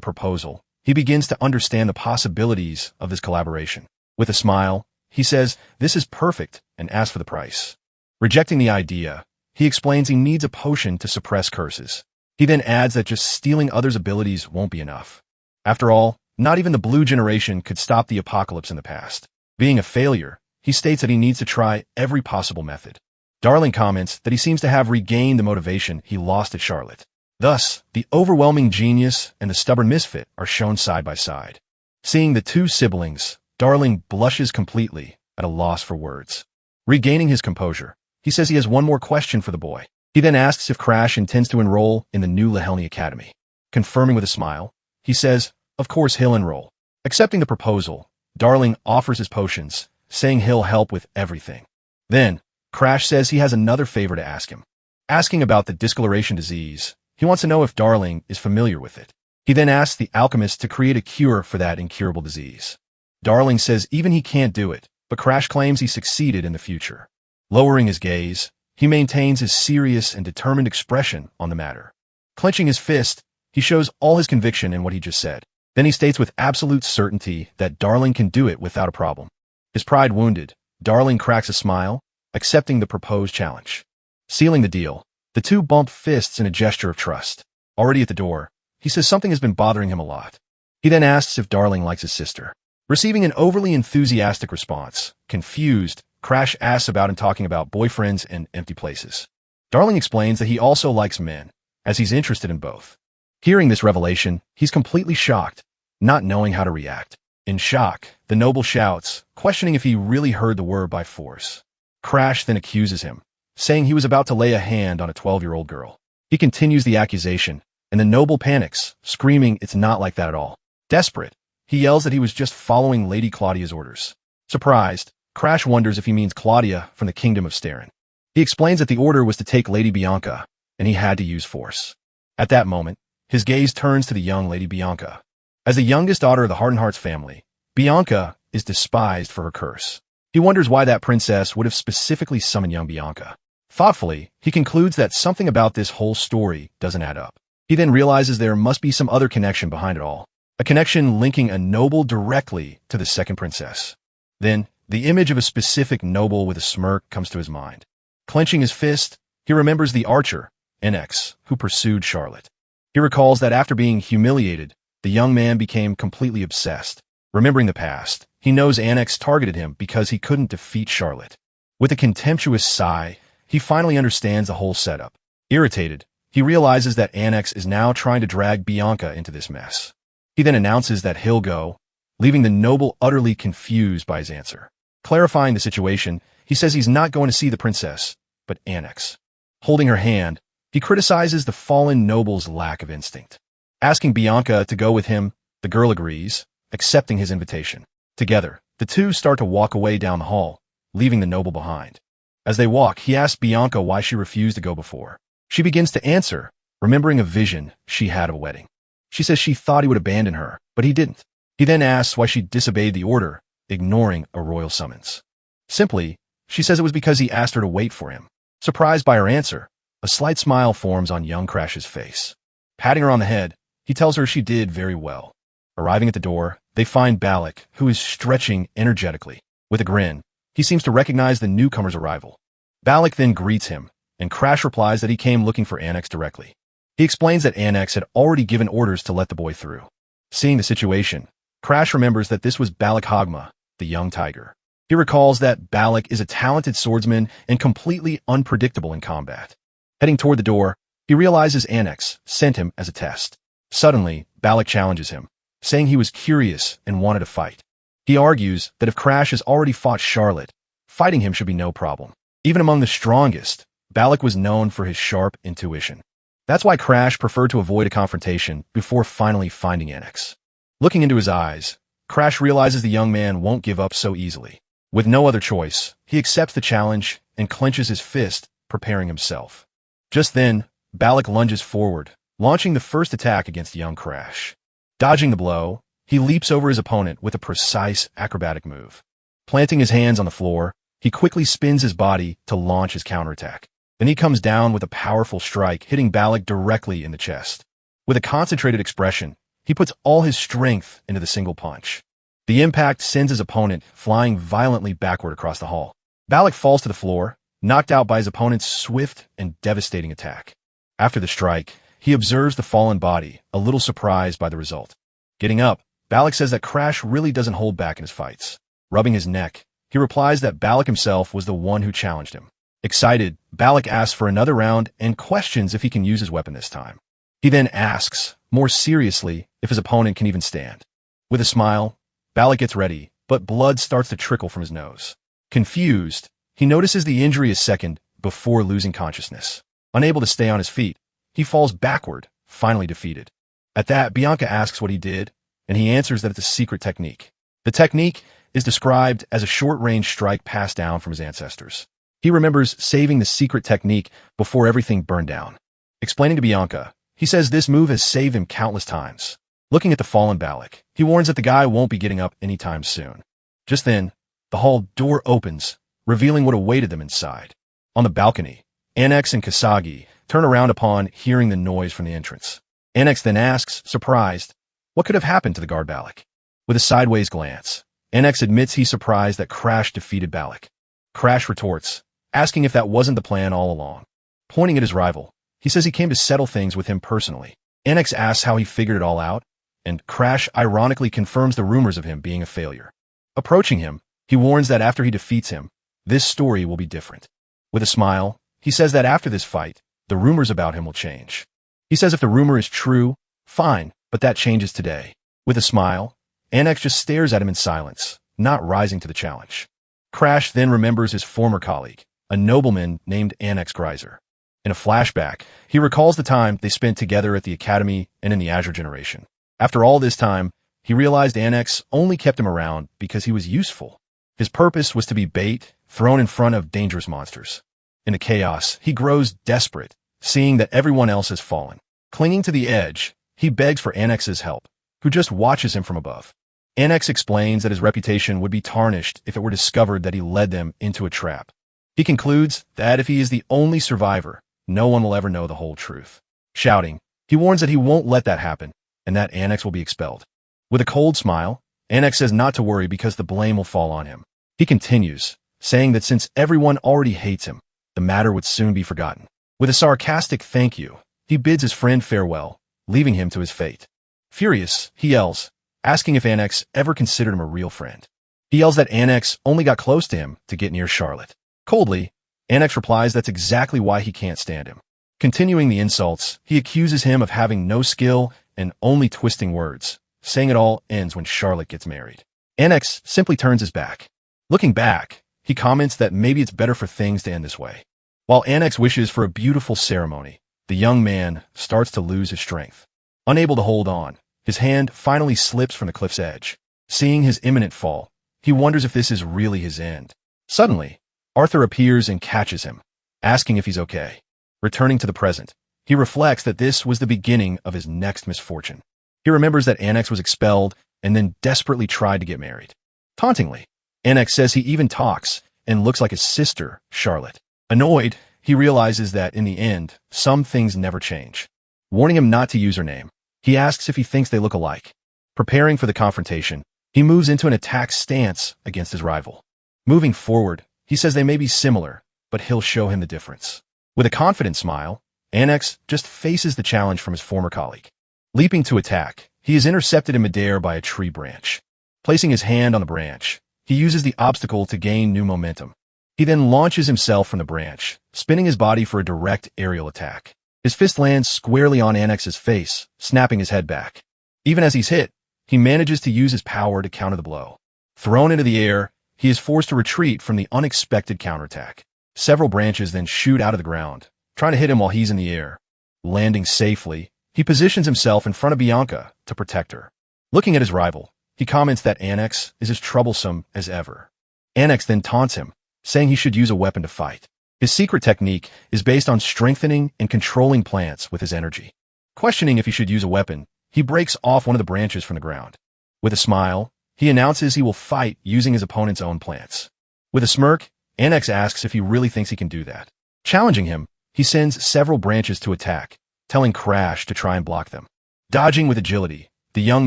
proposal, he begins to understand the possibilities of this collaboration. With a smile, he says, "This is perfect," and asks for the price. Rejecting the idea, he explains he needs a potion to suppress curses. He then adds that just stealing others' abilities won't be enough. After all, not even the blue generation could stop the apocalypse in the past. Being a failure, he states that he needs to try every possible method. Darling comments that he seems to have regained the motivation he lost at Charlotte. Thus, the overwhelming genius and the stubborn misfit are shown side by side. Seeing the two siblings, Darling blushes completely, at a loss for words. Regaining his composure, he says he has one more question for the boy. He then asks if Crash intends to enroll in the new Lehelny Academy. Confirming with a smile, he says, of course he'll enroll. Accepting the proposal, Darling offers his potions, saying he'll help with everything. Then, Crash says he has another favor to ask him. Asking about the discoloration disease, he wants to know if Darling is familiar with it. He then asks the alchemist to create a cure for that incurable disease. Darling says even he can't do it, but Crash claims he succeeded in the future. Lowering his gaze, he maintains his serious and determined expression on the matter. Clenching his fist, he shows all his conviction in what he just said. Then he states with absolute certainty that Darling can do it without a problem. His pride wounded, Darling cracks a smile, accepting the proposed challenge. Sealing the deal, the two bump fists in a gesture of trust. Already at the door, he says something has been bothering him a lot. He then asks if Darling likes his sister. Receiving an overly enthusiastic response, confused, Crash asks about and talking about boyfriends and empty places. Darling explains that he also likes men, as he's interested in both. Hearing this revelation, he's completely shocked, not knowing how to react. In shock, the noble shouts, questioning if he really heard the word by force. Crash then accuses him, saying he was about to lay a hand on a 12-year-old girl. He continues the accusation, and the noble panics, screaming it's not like that at all. Desperate, he yells that he was just following Lady Claudia's orders. Surprised, Crash wonders if he means Claudia from the Kingdom of Starin. He explains that the order was to take Lady Bianca, and he had to use force. At that moment, his gaze turns to the young Lady Bianca. As the youngest daughter of the Heart and Hearts family, Bianca is despised for her curse. He wonders why that princess would have specifically summoned young Bianca. Thoughtfully, he concludes that something about this whole story doesn't add up. He then realizes there must be some other connection behind it all. A connection linking a noble directly to the second princess. Then, the image of a specific noble with a smirk comes to his mind. Clenching his fist, he remembers the archer, NX, who pursued Charlotte. He recalls that after being humiliated, the young man became completely obsessed. Remembering the past, he knows Annex targeted him because he couldn't defeat Charlotte. With a contemptuous sigh, he finally understands the whole setup. Irritated, he realizes that Annex is now trying to drag Bianca into this mess. He then announces that he'll go, leaving the noble utterly confused by his answer. Clarifying the situation, he says he's not going to see the princess, but Annex. Holding her hand, he criticizes the fallen noble's lack of instinct. Asking Bianca to go with him, the girl agrees, accepting his invitation. Together, the two start to walk away down the hall, leaving the noble behind. As they walk, he asks Bianca why she refused to go before. She begins to answer, remembering a vision she had of a wedding. She says she thought he would abandon her, but he didn't. He then asks why she disobeyed the order, ignoring a royal summons. Simply, she says it was because he asked her to wait for him. Surprised by her answer, a slight smile forms on young Crash's face. Patting her on the head, he tells her she did very well. Arriving at the door, they find Balak, who is stretching energetically. With a grin, he seems to recognize the newcomer's arrival. Balak then greets him, and Crash replies that he came looking for Annex directly. He explains that Annex had already given orders to let the boy through. Seeing the situation, Crash remembers that this was Balak Hogma, the young tiger. He recalls that Balak is a talented swordsman and completely unpredictable in combat. Heading toward the door, he realizes Annex sent him as a test. Suddenly, Balak challenges him, saying he was curious and wanted to fight. He argues that if Crash has already fought Charlotte, fighting him should be no problem. Even among the strongest, Balak was known for his sharp intuition. That's why Crash preferred to avoid a confrontation before finally finding Annex. Looking into his eyes, Crash realizes the young man won't give up so easily. With no other choice, he accepts the challenge and clenches his fist, preparing himself. Just then, Balak lunges forward, launching the first attack against young Crash. Dodging the blow, he leaps over his opponent with a precise acrobatic move. Planting his hands on the floor, he quickly spins his body to launch his counterattack. Then he comes down with a powerful strike, hitting Balak directly in the chest. With a concentrated expression, he puts all his strength into the single punch. The impact sends his opponent flying violently backward across the hall. Balak falls to the floor, knocked out by his opponent's swift and devastating attack. After the strike, he observes the fallen body, a little surprised by the result. Getting up, Balak says that Crash really doesn't hold back in his fights. Rubbing his neck, he replies that Balak himself was the one who challenged him. Excited, Balak asks for another round and questions if he can use his weapon this time. He then asks, more seriously, if his opponent can even stand. With a smile, Balak gets ready, but blood starts to trickle from his nose. Confused, he notices the injury a second before losing consciousness. Unable to stay on his feet, he falls backward, finally defeated. At that, Bianca asks what he did, and he answers that it's a secret technique. The technique is described as a short-range strike passed down from his ancestors. He remembers saving the secret technique before everything burned down. Explaining to Bianca, he says this move has saved him countless times. Looking at the fallen Balak, he warns that the guy won't be getting up anytime soon. Just then, the hall door opens, revealing what awaited them inside. On the balcony, Annex and Kasagi turn around upon hearing the noise from the entrance. Annex then asks, surprised, what could have happened to the guard Balak? With a sideways glance, Annex admits he's surprised that Crash defeated Balak. Crash retorts, asking if that wasn't the plan all along. Pointing at his rival, he says he came to settle things with him personally. Annex asks how he figured it all out, and Crash ironically confirms the rumors of him being a failure. Approaching him, he warns that after he defeats him, this story will be different. With a smile, he says that after this fight, the rumors about him will change. He says if the rumor is true, fine, but that changes today. With a smile, Annex just stares at him in silence, not rising to the challenge. Crash then remembers his former colleague, a nobleman named Annex Greiser. In a flashback, he recalls the time they spent together at the Academy and in the Azure generation. After all this time, he realized Annex only kept him around because he was useful. His purpose was to be bait thrown in front of dangerous monsters. In the chaos, he grows desperate, seeing that everyone else has fallen. Clinging to the edge, he begs for Annex's help, who just watches him from above. Annex explains that his reputation would be tarnished if it were discovered that he led them into a trap. He concludes that if he is the only survivor, no one will ever know the whole truth. Shouting, he warns that he won't let that happen, and that Annex will be expelled. With a cold smile, Annex says not to worry because the blame will fall on him. He continues, saying that since everyone already hates him, the matter would soon be forgotten. With a sarcastic thank you, he bids his friend farewell, leaving him to his fate. Furious, he yells, asking if Annex ever considered him a real friend. He yells that Annex only got close to him to get near Charlotte. Coldly, Annex replies that's exactly why he can't stand him. Continuing the insults, he accuses him of having no skill and only twisting words, saying it all ends when Charlotte gets married. Annex simply turns his back. Looking back, he comments that maybe it's better for things to end this way. While Annex wishes for a beautiful ceremony, the young man starts to lose his strength. Unable to hold on, his hand finally slips from the cliff's edge. Seeing his imminent fall, he wonders if this is really his end. Suddenly, Arthur appears and catches him, asking if he's okay. Returning to the present, he reflects that this was the beginning of his next misfortune. He remembers that Annex was expelled and then desperately tried to get married. Tauntingly, Annex says he even talks and looks like his sister, Charlotte. Annoyed, he realizes that in the end, some things never change. Warning him not to use her name, he asks if he thinks they look alike. Preparing for the confrontation, he moves into an attack stance against his rival. Moving forward, he says they may be similar, but he'll show him the difference. With a confident smile, Annex just faces the challenge from his former colleague. Leaping to attack, he is intercepted in midair by a tree branch. Placing his hand on the branch, he uses the obstacle to gain new momentum. He then launches himself from the branch, spinning his body for a direct aerial attack. His fist lands squarely on Annex's face, snapping his head back. Even as he's hit, he manages to use his power to counter the blow. Thrown into the air, he is forced to retreat from the unexpected counterattack. Several branches then shoot out of the ground, trying to hit him while he's in the air. Landing safely, he positions himself in front of Bianca to protect her. Looking at his rival, he comments that Annex is as troublesome as ever. Annex then taunts him, saying he should use a weapon to fight. His secret technique is based on strengthening and controlling plants with his energy. Questioning if he should use a weapon, he breaks off one of the branches from the ground. With a smile, he announces he will fight using his opponent's own plants. With a smirk, Annex asks if he really thinks he can do that. Challenging him, he sends several branches to attack, telling Crash to try and block them. Dodging with agility, the young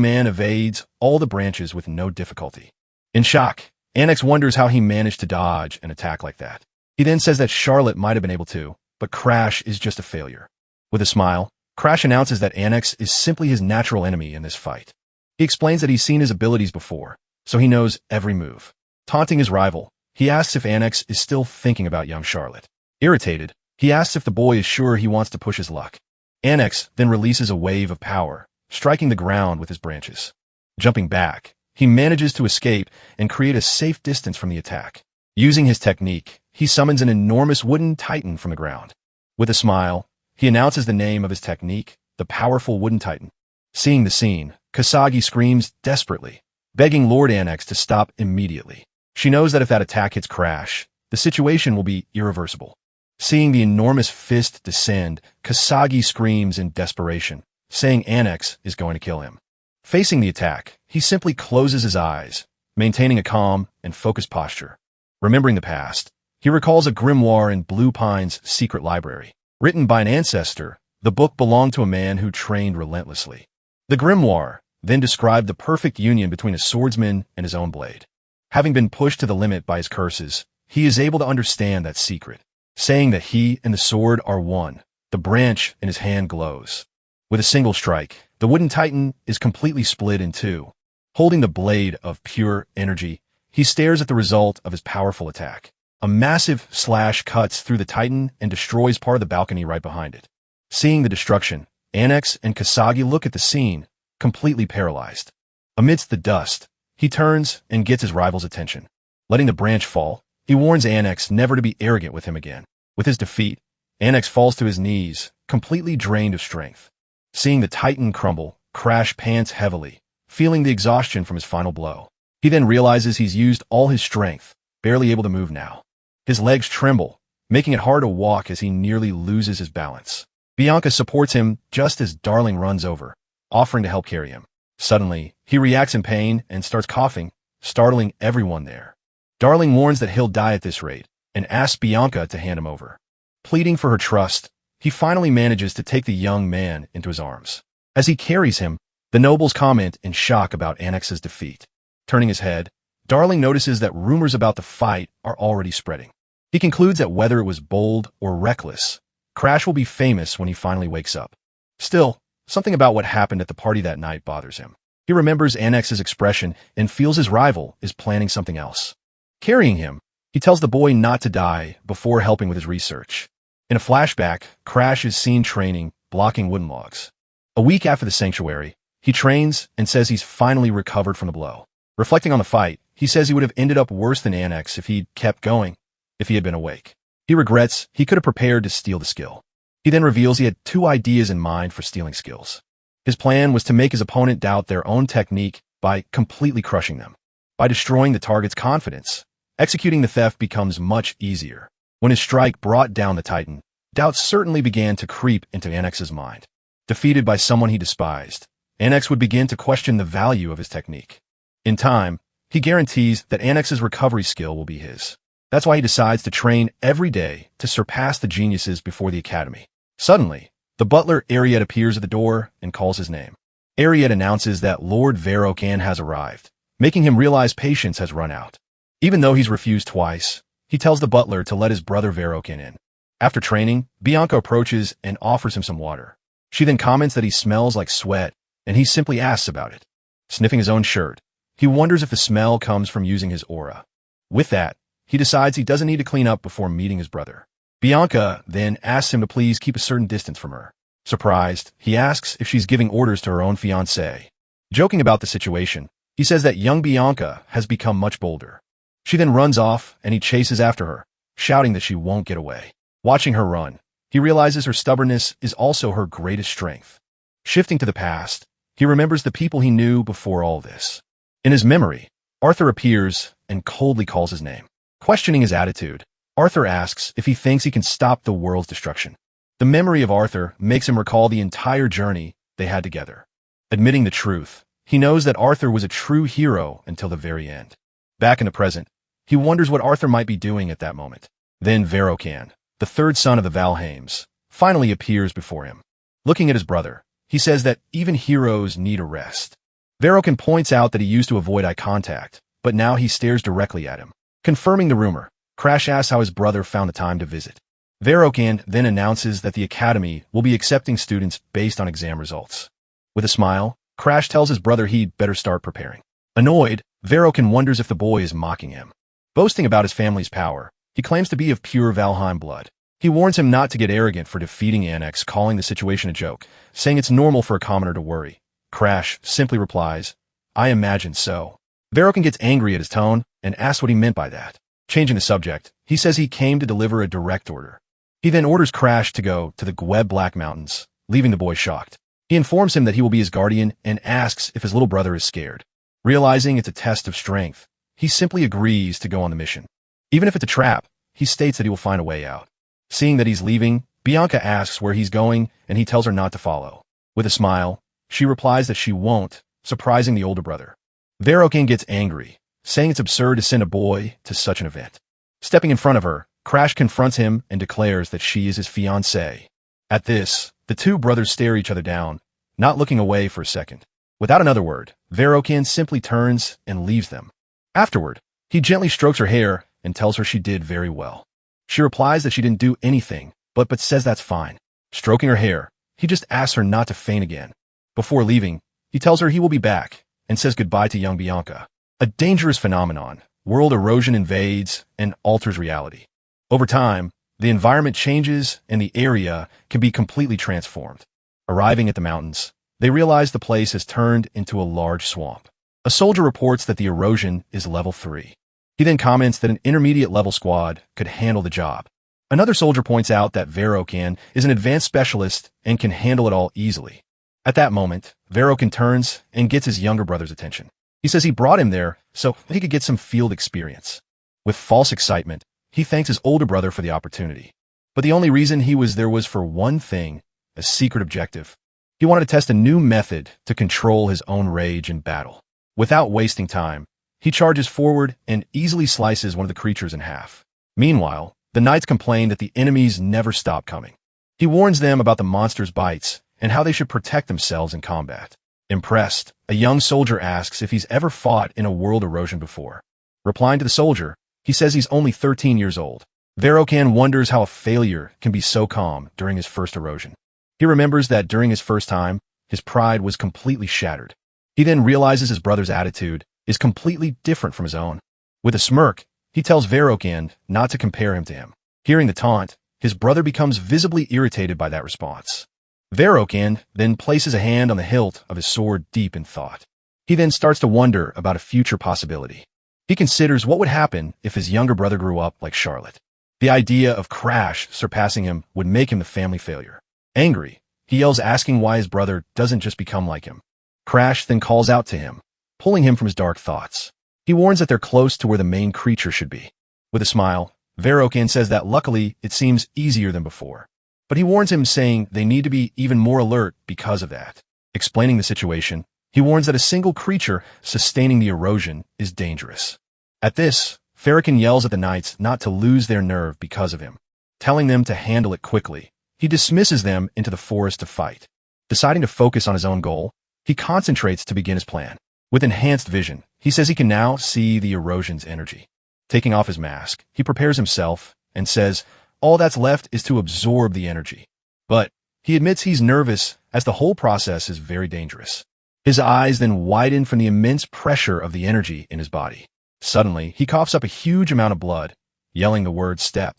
man evades all the branches with no difficulty. In shock, Annex wonders how he managed to dodge an attack like that. He then says that Charlotte might have been able to, but Crash is just a failure. With a smile, Crash announces that Annex is simply his natural enemy in this fight. He explains that he's seen his abilities before, so he knows every move. Taunting his rival, he asks if Annex is still thinking about young Charlotte. Irritated, he asks if the boy is sure he wants to push his luck. Annex then releases a wave of power, striking the ground with his branches. Jumping back, he manages to escape and create a safe distance from the attack. Using his technique, he summons an enormous wooden titan from the ground. With a smile, he announces the name of his technique, the powerful wooden titan. Seeing the scene, Kasagi screams desperately, begging Lord Annex to stop immediately. She knows that if that attack hits Crash, the situation will be irreversible. Seeing the enormous fist descend, Kasagi screams in desperation, saying Annex is going to kill him. Facing the attack, he simply closes his eyes, maintaining a calm and focused posture. Remembering the past, he recalls a grimoire in Blue Pine's secret library. Written by an ancestor, the book belonged to a man who trained relentlessly. The grimoire then described the perfect union between a swordsman and his own blade. Having been pushed to the limit by his curses, he is able to understand that secret, saying that he and the sword are one. The branch in his hand glows. With a single strike, the wooden titan is completely split in two. Holding the blade of pure energy, he stares at the result of his powerful attack. A massive slash cuts through the titan and destroys part of the balcony right behind it. Seeing the destruction, Annex and Kasagi look at the scene, completely paralyzed. Amidst the dust, he turns and gets his rival's attention. Letting the branch fall, he warns Annex never to be arrogant with him again. With his defeat, Annex falls to his knees, completely drained of strength. Seeing the titan crumble, Crash pants heavily, feeling the exhaustion from his final blow. He then realizes he's used all his strength, barely able to move now. His legs tremble, making it hard to walk as he nearly loses his balance. Bianca supports him just as Darling runs over, offering to help carry him. Suddenly, he reacts in pain and starts coughing, startling everyone there. Darling warns that he'll die at this rate and asks Bianca to hand him over. Pleading for her trust, he finally manages to take the young man into his arms. As he carries him, the nobles comment in shock about Annex's defeat. Turning his head, Darling notices that rumors about the fight are already spreading. He concludes that whether it was bold or reckless, Crash will be famous when he finally wakes up. Still, something about what happened at the party that night bothers him. He remembers Annex's expression and feels his rival is planning something else. Carrying him, he tells the boy not to die before helping with his research. In a flashback, Crash is seen training, blocking wooden logs. A week after the sanctuary, he trains and says he's finally recovered from the blow. Reflecting on the fight, he says he would have ended up worse than Annex if he'd kept going, if he had been awake. He regrets he could have prepared to steal the skill. He then reveals he had two ideas in mind for stealing skills. His plan was to make his opponent doubt their own technique by completely crushing them. By destroying the target's confidence, executing the theft becomes much easier. When his strike brought down the Titan, doubt certainly began to creep into Annex's mind. Defeated by someone he despised, Annex would begin to question the value of his technique. In time, he guarantees that Annex's recovery skill will be his. That's why he decides to train every day to surpass the geniuses before the academy. Suddenly, the butler Ariette appears at the door and calls his name. Ariette announces that Lord Verokan has arrived, making him realize patience has run out. Even though he's refused twice, he tells the butler to let his brother Verokan in. After training, Bianca approaches and offers him some water. She then comments that he smells like sweat, and he simply asks about it. Sniffing his own shirt, he wonders if the smell comes from using his aura. With that, he decides he doesn't need to clean up before meeting his brother. Bianca then asks him to please keep a certain distance from her. Surprised, he asks if she's giving orders to her own fiancé. Joking about the situation, he says that young Bianca has become much bolder. She then runs off and he chases after her, shouting that she won't get away. Watching her run, he realizes her stubbornness is also her greatest strength. Shifting to the past, he remembers the people he knew before all this. In his memory, Arthur appears and coldly calls his name. Questioning his attitude, Arthur asks if he thinks he can stop the world's destruction. The memory of Arthur makes him recall the entire journey they had together. Admitting the truth, he knows that Arthur was a true hero until the very end. Back in the present, he wonders what Arthur might be doing at that moment. Then Verokan, the third son of the Valheims, finally appears before him. Looking at his brother, he says that even heroes need a rest. Verokan points out that he used to avoid eye contact, but now he stares directly at him. Confirming the rumor, Crash asks how his brother found the time to visit. Verokan then announces that the Academy will be accepting students based on exam results. With a smile, Crash tells his brother he'd better start preparing. Annoyed, Verokan wonders if the boy is mocking him. Boasting about his family's power, he claims to be of pure Valheim blood. He warns him not to get arrogant for defeating Annex, calling the situation a joke, saying it's normal for a commoner to worry. Crash simply replies, "I imagine so." Verokan gets angry at his tone and asks what he meant by that. Changing the subject, he says he came to deliver a direct order. He then orders Crash to go to the Gweb Black Mountains, leaving the boy shocked. He informs him that he will be his guardian and asks if his little brother is scared. Realizing it's a test of strength, he simply agrees to go on the mission. Even if it's a trap, he states that he will find a way out. Seeing that he's leaving, Bianca asks where he's going and he tells her not to follow. With a smile, she replies that she won't, surprising the older brother. Verokan gets angry, saying it's absurd to send a boy to such an event. Stepping in front of her, Crash confronts him and declares that she is his fiancée. At this, the two brothers stare each other down, not looking away for a second. Without another word, Verokan simply turns and leaves them. Afterward, he gently strokes her hair and tells her she did very well. She replies that she didn't do anything, but says that's fine. Stroking her hair, he just asks her not to faint again. Before leaving, he tells her he will be back and says goodbye to young Bianca. A dangerous phenomenon, world erosion invades and alters reality. Over time, the environment changes and the area can be completely transformed. Arriving at the mountains, they realize the place has turned into a large swamp. A soldier reports that the erosion is level 3. He then comments that an intermediate level squad could handle the job. Another soldier points out that Verokan is an advanced specialist and can handle it all easily. At that moment, Verokan turns and gets his younger brother's attention. He says he brought him there so he could get some field experience. With false excitement, he thanks his older brother for the opportunity. But the only reason he was there was for one thing, a secret objective. He wanted to test a new method to control his own rage in battle. Without wasting time, he charges forward and easily slices one of the creatures in half. Meanwhile, the knights complain that the enemies never stop coming. He warns them about the monster's bites and how they should protect themselves in combat. Impressed, a young soldier asks if he's ever fought in a world erosion before. Replying to the soldier, he says he's only 13 years old. Verokan wonders how a failure can be so calm during his first erosion. He remembers that during his first time, his pride was completely shattered. He then realizes his brother's attitude is completely different from his own. With a smirk, he tells Verokan not to compare him to him. Hearing the taunt, his brother becomes visibly irritated by that response. Verokan then places a hand on the hilt of his sword deep in thought. He then starts to wonder about a future possibility. He considers what would happen if his younger brother grew up like Charlotte. The idea of Crash surpassing him would make him the family failure. Angry, he yells asking why his brother doesn't just become like him. Crash then calls out to him, pulling him from his dark thoughts. He warns that they're close to where the main creature should be. With a smile, Verokan says that luckily it seems easier than before. But he warns him, saying they need to be even more alert because of that. Explaining the situation, he warns that a single creature sustaining the erosion is dangerous. At this, Verokan yells at the knights not to lose their nerve because of him. Telling them to handle it quickly, he dismisses them into the forest to fight. Deciding to focus on his own goal, he concentrates to begin his plan. With enhanced vision, he says he can now see the erosion's energy. Taking off his mask, he prepares himself and says all that's left is to absorb the energy. But he admits he's nervous as the whole process is very dangerous. His eyes then widen from the immense pressure of the energy in his body. Suddenly, he coughs up a huge amount of blood, yelling the word step.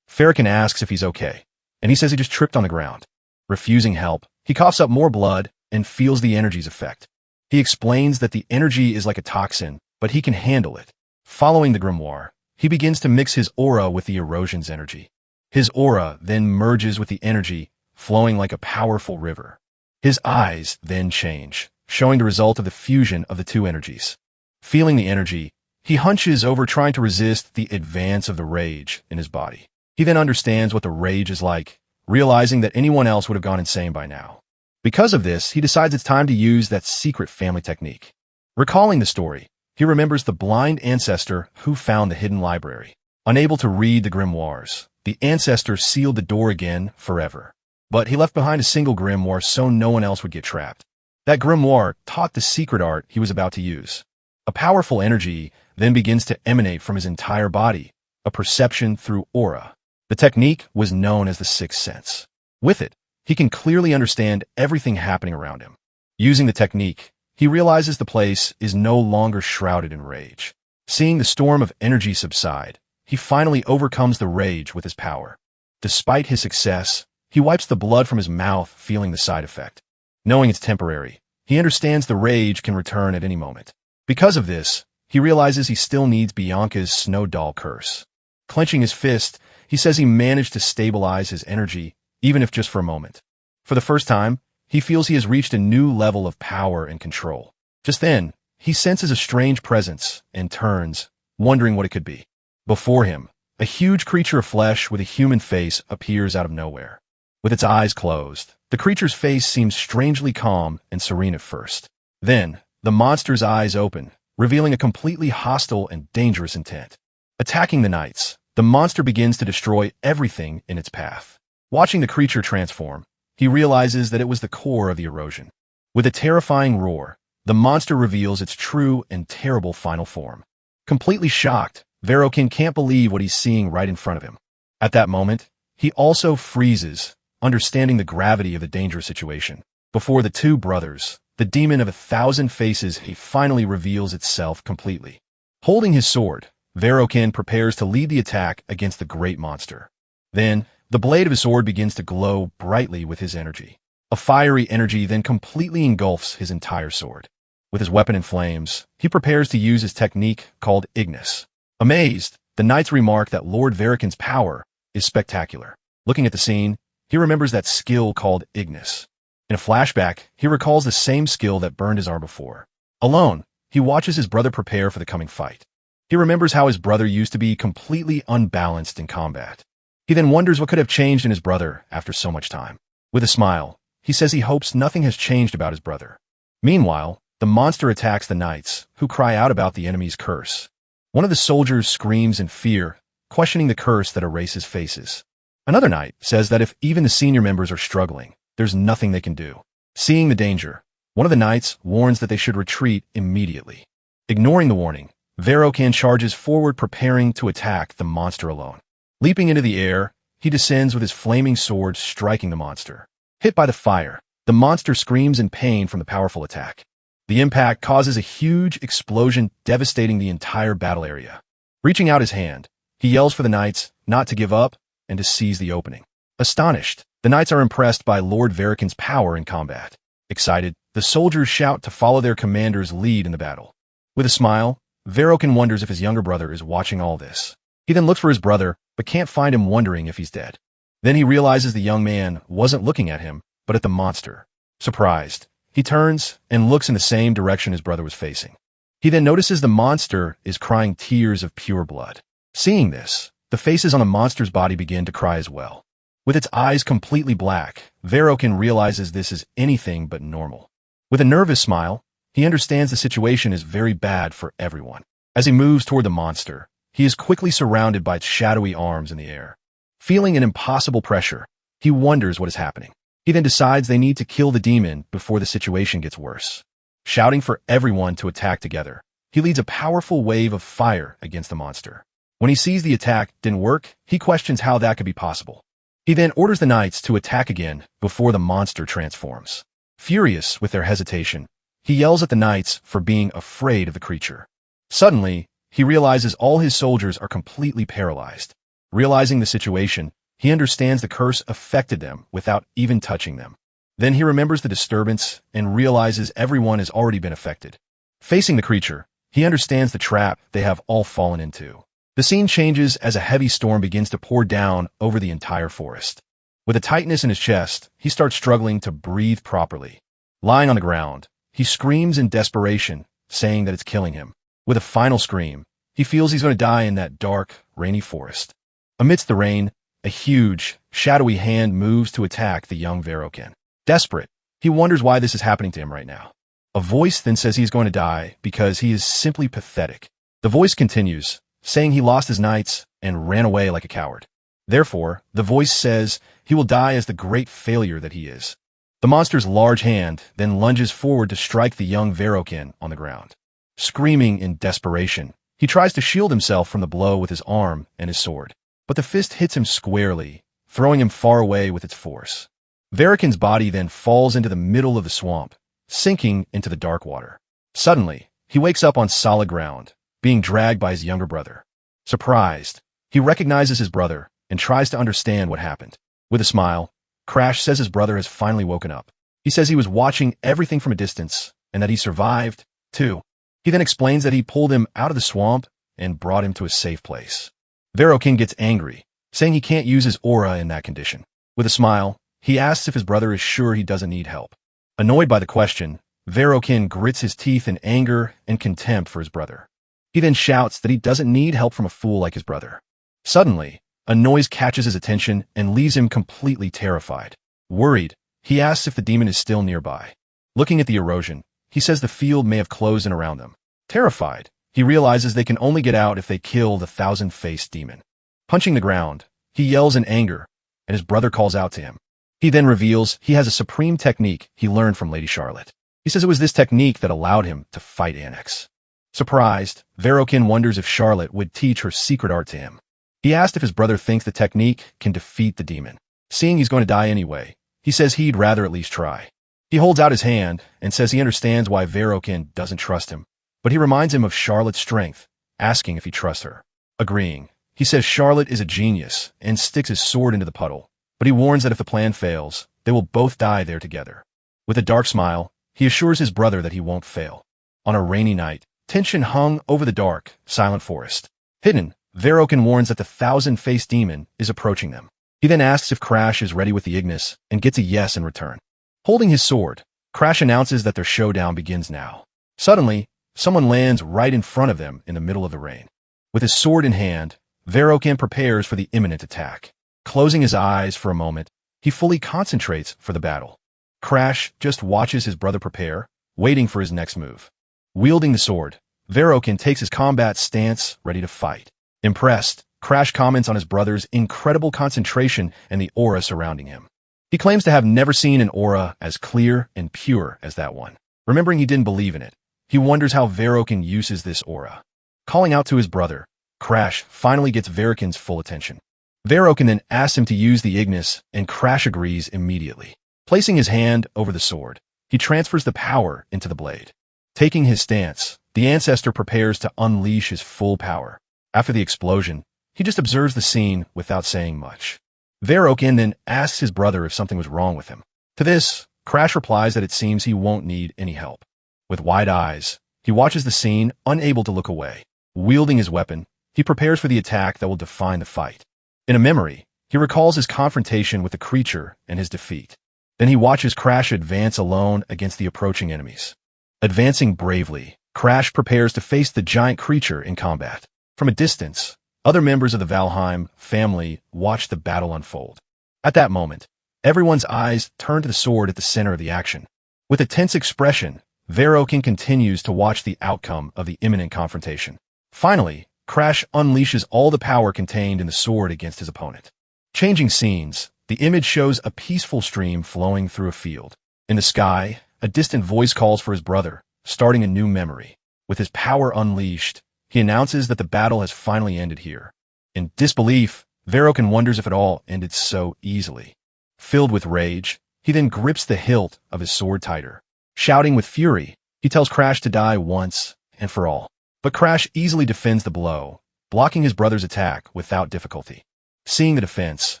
Verokan asks if he's okay, and he says he just tripped on the ground. Refusing help, he coughs up more blood and feels the energy's effect. He explains that the energy is like a toxin, but he can handle it. Following the grimoire, he begins to mix his aura with the erosion's energy. His aura then merges with the energy, flowing like a powerful river. His eyes then change, showing the result of the fusion of the two energies. Feeling the energy, he hunches over trying to resist the advance of the rage in his body. He then understands what the rage is like, realizing that anyone else would have gone insane by now. Because of this, he decides it's time to use that secret family technique. Recalling the story, he remembers the blind ancestor who found the hidden library. Unable to read the grimoires, the ancestor sealed the door again forever. But he left behind a single grimoire so no one else would get trapped. That grimoire taught the secret art he was about to use. A powerful energy then begins to emanate from his entire body, a perception through aura. The technique was known as the sixth sense. With it, he can clearly understand everything happening around him. Using the technique, he realizes the place is no longer shrouded in rage. Seeing the storm of energy subside, he finally overcomes the rage with his power. Despite his success, he wipes the blood from his mouth, feeling the side effect. Knowing it's temporary, he understands the rage can return at any moment. Because of this, he realizes he still needs Bianca's snow doll curse. Clenching his fist, he says he managed to stabilize his energy, even if just for a moment. For the first time, he feels he has reached a new level of power and control. Just then, he senses a strange presence and turns, wondering what it could be. Before him, a huge creature of flesh with a human face appears out of nowhere. With its eyes closed, the creature's face seems strangely calm and serene at first. Then, the monster's eyes open, revealing a completely hostile and dangerous intent. Attacking the knights, the monster begins to destroy everything in its path. Watching the creature transform, he realizes that it was the core of the erosion. With a terrifying roar, the monster reveals its true and terrible final form. Completely shocked, Verokin can't believe what he's seeing right in front of him. At that moment, he also freezes, understanding the gravity of the dangerous situation. Before the two brothers, the demon of 1,000 faces finally reveals itself completely. Holding his sword, Verokin prepares to lead the attack against the great monster. Then, the blade of his sword begins to glow brightly with his energy. A fiery energy then completely engulfs his entire sword. With his weapon in flames, he prepares to use his technique called Ignis. Amazed, the knights remark that Lord Verokin's power is spectacular. Looking at the scene, he remembers that skill called Ignis. In a flashback, he recalls the same skill that burned his arm before. Alone, he watches his brother prepare for the coming fight. He remembers how his brother used to be completely unbalanced in combat. He then wonders what could have changed in his brother after so much time. With a smile, he says he hopes nothing has changed about his brother. Meanwhile, the monster attacks the knights, who cry out about the enemy's curse. One of the soldiers screams in fear, questioning the curse that erases faces. Another knight says that if even the senior members are struggling, there's nothing they can do. Seeing the danger, one of the knights warns that they should retreat immediately. Ignoring the warning, Verokin charges forward, preparing to attack the monster alone. Leaping into the air, he descends with his flaming sword, striking the monster. Hit by the fire, the monster screams in pain from the powerful attack. The impact causes a huge explosion, devastating the entire battle area. Reaching out his hand, he yells for the knights not to give up and to seize the opening. Astonished, the knights are impressed by Lord Verokin's power in combat. Excited, the soldiers shout to follow their commander's lead in the battle. With a smile, Verokin wonders if his younger brother is watching all this. He then looks for his brother, but can't find him, wondering if he's dead. Then he realizes the young man wasn't looking at him, but at the monster. Surprised, he turns and looks in the same direction his brother was facing. He then notices the monster is crying tears of pure blood. Seeing this, the faces on the monster's body begin to cry as well. With its eyes completely black, Verokin realizes this is anything but normal. With a nervous smile, he understands the situation is very bad for everyone. As he moves toward the monster, he is quickly surrounded by its shadowy arms in the air. Feeling an impossible pressure, he wonders what is happening. He then decides they need to kill the demon before the situation gets worse. Shouting for everyone to attack together, he leads a powerful wave of fire against the monster. When he sees the attack didn't work, he questions how that could be possible. He then orders the knights to attack again before the monster transforms. Furious with their hesitation, he yells at the knights for being afraid of the creature. Suddenly, he realizes all his soldiers are completely paralyzed. Realizing the situation, he understands the curse affected them without even touching them. Then he remembers the disturbance and realizes everyone has already been affected. Facing the creature, he understands the trap they have all fallen into. The scene changes as a heavy storm begins to pour down over the entire forest. With a tightness in his chest, he starts struggling to breathe properly. Lying on the ground, he screams in desperation, saying that it's killing him. With a final scream, he feels he's going to die in that dark, rainy forest. Amidst the rain, a huge, shadowy hand moves to attack the young Verokin. Desperate, he wonders why this is happening to him right now. A voice then says he's going to die because he is simply pathetic. The voice continues, saying he lost his knights and ran away like a coward. Therefore, the voice says he will die as the great failure that he is. The monster's large hand then lunges forward to strike the young Verokin on the ground. Screaming in desperation, he tries to shield himself from the blow with his arm and his sword, but the fist hits him squarely, throwing him far away with its force. Verokin's body then falls into the middle of the swamp, sinking into the dark water. Suddenly, he wakes up on solid ground, being dragged by his younger brother. Surprised, he recognizes his brother and tries to understand what happened. With a smile, Crash says his brother has finally woken up. He says he was watching everything from a distance and that he survived, too. He then explains that he pulled him out of the swamp and brought him to a safe place. Verokin gets angry, saying he can't use his aura in that condition. With a smile, he asks if his brother is sure he doesn't need help. Annoyed by the question, Verokin grits his teeth in anger and contempt for his brother. He then shouts that he doesn't need help from a fool like his brother. Suddenly, a noise catches his attention and leaves him completely terrified. Worried, he asks if the demon is still nearby. Looking at the erosion, he says the field may have closed in around them. Terrified, he realizes they can only get out if they kill the thousand-faced demon. Punching the ground, he yells in anger, and his brother calls out to him. He then reveals he has a supreme technique he learned from Lady Charlotte. He says it was this technique that allowed him to fight Annex. Surprised, Verokin wonders if Charlotte would teach her secret art to him. He asked if his brother thinks the technique can defeat the demon. Seeing he's going to die anyway, he says he'd rather at least try. He holds out his hand and says he understands why Verokin doesn't trust him, but he reminds him of Charlotte's strength, asking if he trusts her. Agreeing, he says Charlotte is a genius and sticks his sword into the puddle, but he warns that if the plan fails, they will both die there together. With a dark smile, he assures his brother that he won't fail. On a rainy night, tension hung over the dark, silent forest. Hidden, Verokin warns that the thousand-faced demon is approaching them. He then asks if Crash is ready with the Ignis and gets a yes in return. Holding his sword, Crash announces that their showdown begins now. Suddenly, someone lands right in front of them in the middle of the rain. With his sword in hand, Verokin prepares for the imminent attack. Closing his eyes for a moment, he fully concentrates for the battle. Crash just watches his brother prepare, waiting for his next move. Wielding the sword, Verokin takes his combat stance, ready to fight. Impressed, Crash comments on his brother's incredible concentration and the aura surrounding him. He claims to have never seen an aura as clear and pure as that one. Remembering he didn't believe in it, he wonders how Verokin uses this aura. Calling out to his brother, Crash finally gets Verokin's full attention. Verokin then asks him to use the Ignis, and Crash agrees immediately. Placing his hand over the sword, he transfers the power into the blade. Taking his stance, the ancestor prepares to unleash his full power. After the explosion, he just observes the scene without saying much. Verokin then asks his brother if something was wrong with him. To this, Crash replies that it seems he won't need any help. With wide eyes, he watches the scene, unable to look away. Wielding his weapon, he prepares for the attack that will define the fight. In a memory, he recalls his confrontation with the creature and his defeat. Then he watches Crash advance alone against the approaching enemies. Advancing bravely, Crash prepares to face the giant creature in combat. From a distance, other members of the Valheim family watch the battle unfold. At that moment, everyone's eyes turn to the sword at the center of the action. With a tense expression, Verokin continues to watch the outcome of the imminent confrontation. Finally, Crash unleashes all the power contained in the sword against his opponent. Changing scenes, the image shows a peaceful stream flowing through a field. In the sky, a distant voice calls for his brother, starting a new memory. With his power unleashed, he announces that the battle has finally ended here. In disbelief, Verokin wonders if it all ended so easily. Filled with rage, he then grips the hilt of his sword tighter. Shouting with fury, he tells Crash to die once and for all. But Crash easily defends the blow, blocking his brother's attack without difficulty. Seeing the defense,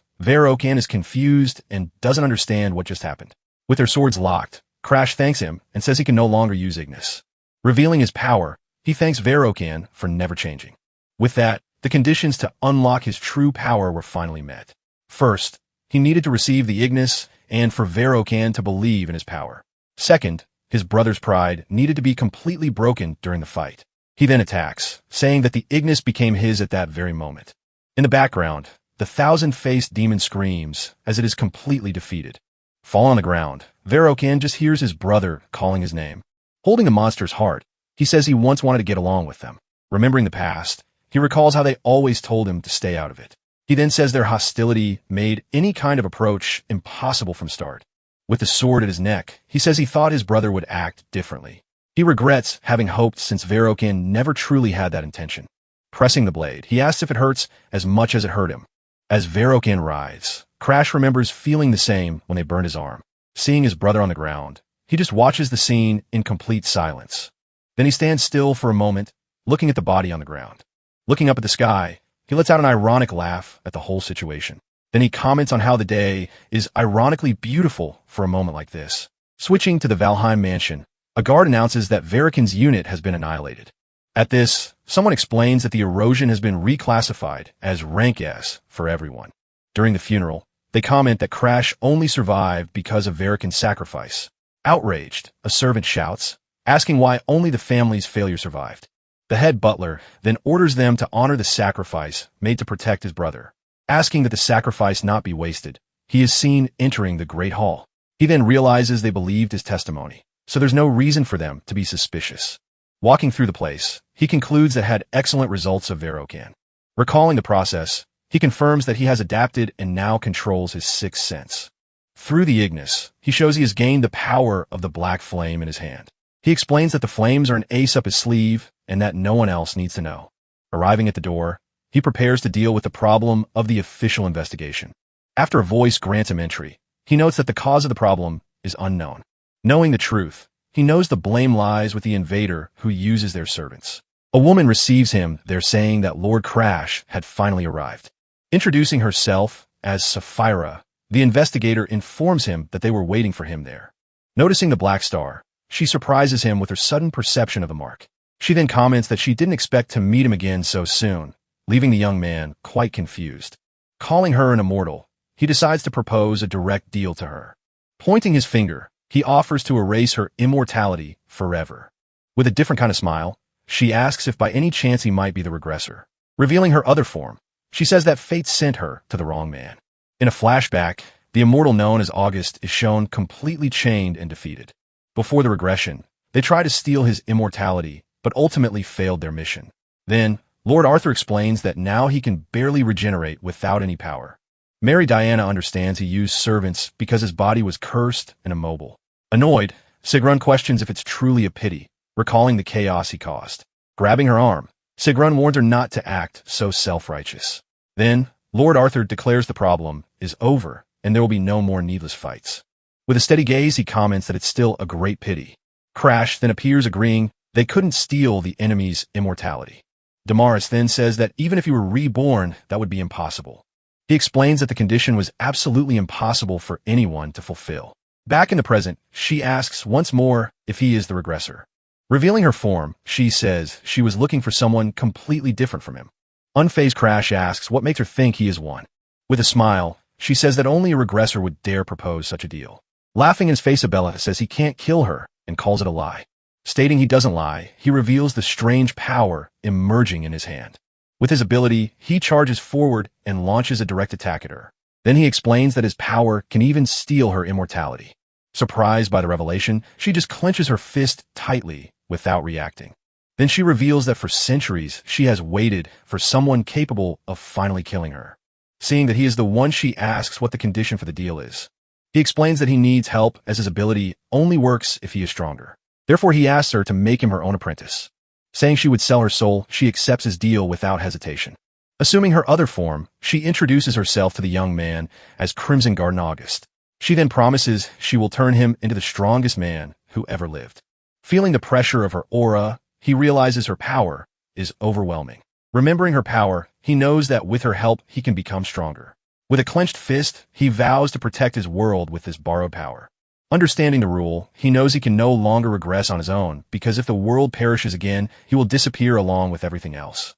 Verokin is confused and doesn't understand what just happened. With their swords locked, Crash thanks him and says he can no longer use Ignis. Revealing his power, he thanks Verokin for never changing. With that, the conditions to unlock his true power were finally met. First, he needed to receive the Ignis and for Verokan to believe in his power. Second, his brother's pride needed to be completely broken during the fight. He then attacks, saying that the Ignis became his at that very moment. In the background, the thousand-faced demon screams as it is completely defeated. Fall on the ground, Verokan just hears his brother calling his name. Holding the monster's heart, he says he once wanted to get along with them. Remembering the past, he recalls how they always told him to stay out of it. He then says their hostility made any kind of approach impossible from start. With the sword at his neck, he says he thought his brother would act differently. He regrets having hoped since Verokan never truly had that intention. Pressing the blade, he asks if it hurts as much as it hurt him. As Verokan writhes, Crash remembers feeling the same when they burned his arm. Seeing his brother on the ground, he just watches the scene in complete silence. Then he stands still for a moment, looking at the body on the ground. Looking up at the sky, he lets out an ironic laugh at the whole situation. Then he comments on how the day is ironically beautiful for a moment like this. Switching to the Valheim mansion, a guard announces that Verokan's unit has been annihilated. At this, someone explains that the erosion has been reclassified as rank S for everyone. During the funeral, they comment that Crash only survived because of Verokan's sacrifice. Outraged, a servant shouts, asking why only the family's failure survived. The head butler then orders them to honor the sacrifice made to protect his brother. Asking that the sacrifice not be wasted, he is seen entering the Great Hall. He then realizes they believed his testimony, so there's no reason for them to be suspicious. Walking through the place, he concludes that had excellent results of Verokan. Recalling the process, he confirms that he has adapted and now controls his sixth sense. Through the Ignis, he shows he has gained the power of the black flame in his hand. He explains that the flames are an ace up his sleeve and that no one else needs to know. Arriving at the door, he prepares to deal with the problem of the official investigation. After a voice grants him entry, he notes that the cause of the problem is unknown. Knowing the truth, he knows the blame lies with the invader who uses their servants. A woman receives him there saying that Lord Crash had finally arrived. Introducing herself as Sapphira, the investigator informs him that they were waiting for him there. Noticing the black star, she surprises him with her sudden perception of the mark. She then comments that she didn't expect to meet him again so soon, leaving the young man quite confused. Calling her an immortal, he decides to propose a direct deal to her. Pointing his finger, he offers to erase her immortality forever. With a different kind of smile, she asks if by any chance he might be the regressor. Revealing her other form, she says that fate sent her to the wrong man. In a flashback, the immortal known as August is shown completely chained and defeated. Before the regression, they try to steal his immortality, but ultimately failed their mission. Then, Lord Arthur explains that now he can barely regenerate without any power. Mary Diana understands he used servants because his body was cursed and immobile. Annoyed, Sigrun questions if it's truly a pity, recalling the chaos he caused. Grabbing her arm, Sigrun warns her not to act so self-righteous. Then, Lord Arthur declares the problem is over and there will be no more needless fights. With a steady gaze, he comments that it's still a great pity. Crash then appears agreeing they couldn't steal the enemy's immortality. Damaris then says that even if he were reborn, that would be impossible. He explains that the condition was absolutely impossible for anyone to fulfill. Back in the present, she asks once more if he is the regressor. Revealing her form, she says she was looking for someone completely different from him. Unfazed Crash asks what makes her think he is one. With a smile, she says that only a regressor would dare propose such a deal. Laughing in his face, Isabella says he can't kill her and calls it a lie. Stating he doesn't lie, he reveals the strange power emerging in his hand. With his ability, he charges forward and launches a direct attack at her. Then he explains that his power can even steal her immortality. Surprised by the revelation, she just clenches her fist tightly without reacting. Then she reveals that for centuries she has waited for someone capable of finally killing her. Seeing that he is the one, she asks what the condition for the deal is. He explains that he needs help as his ability only works if he is stronger. Therefore, he asks her to make him her own apprentice. Saying she would sell her soul, she accepts his deal without hesitation. Assuming her other form, she introduces herself to the young man as Crimson Garden August. She then promises she will turn him into the strongest man who ever lived. Feeling the pressure of her aura, he realizes her power is overwhelming. Remembering her power, he knows that with her help, he can become stronger. With a clenched fist, he vows to protect his world with this borrowed power. Understanding the rule, he knows he can no longer regress on his own, because if the world perishes again, he will disappear along with everything else.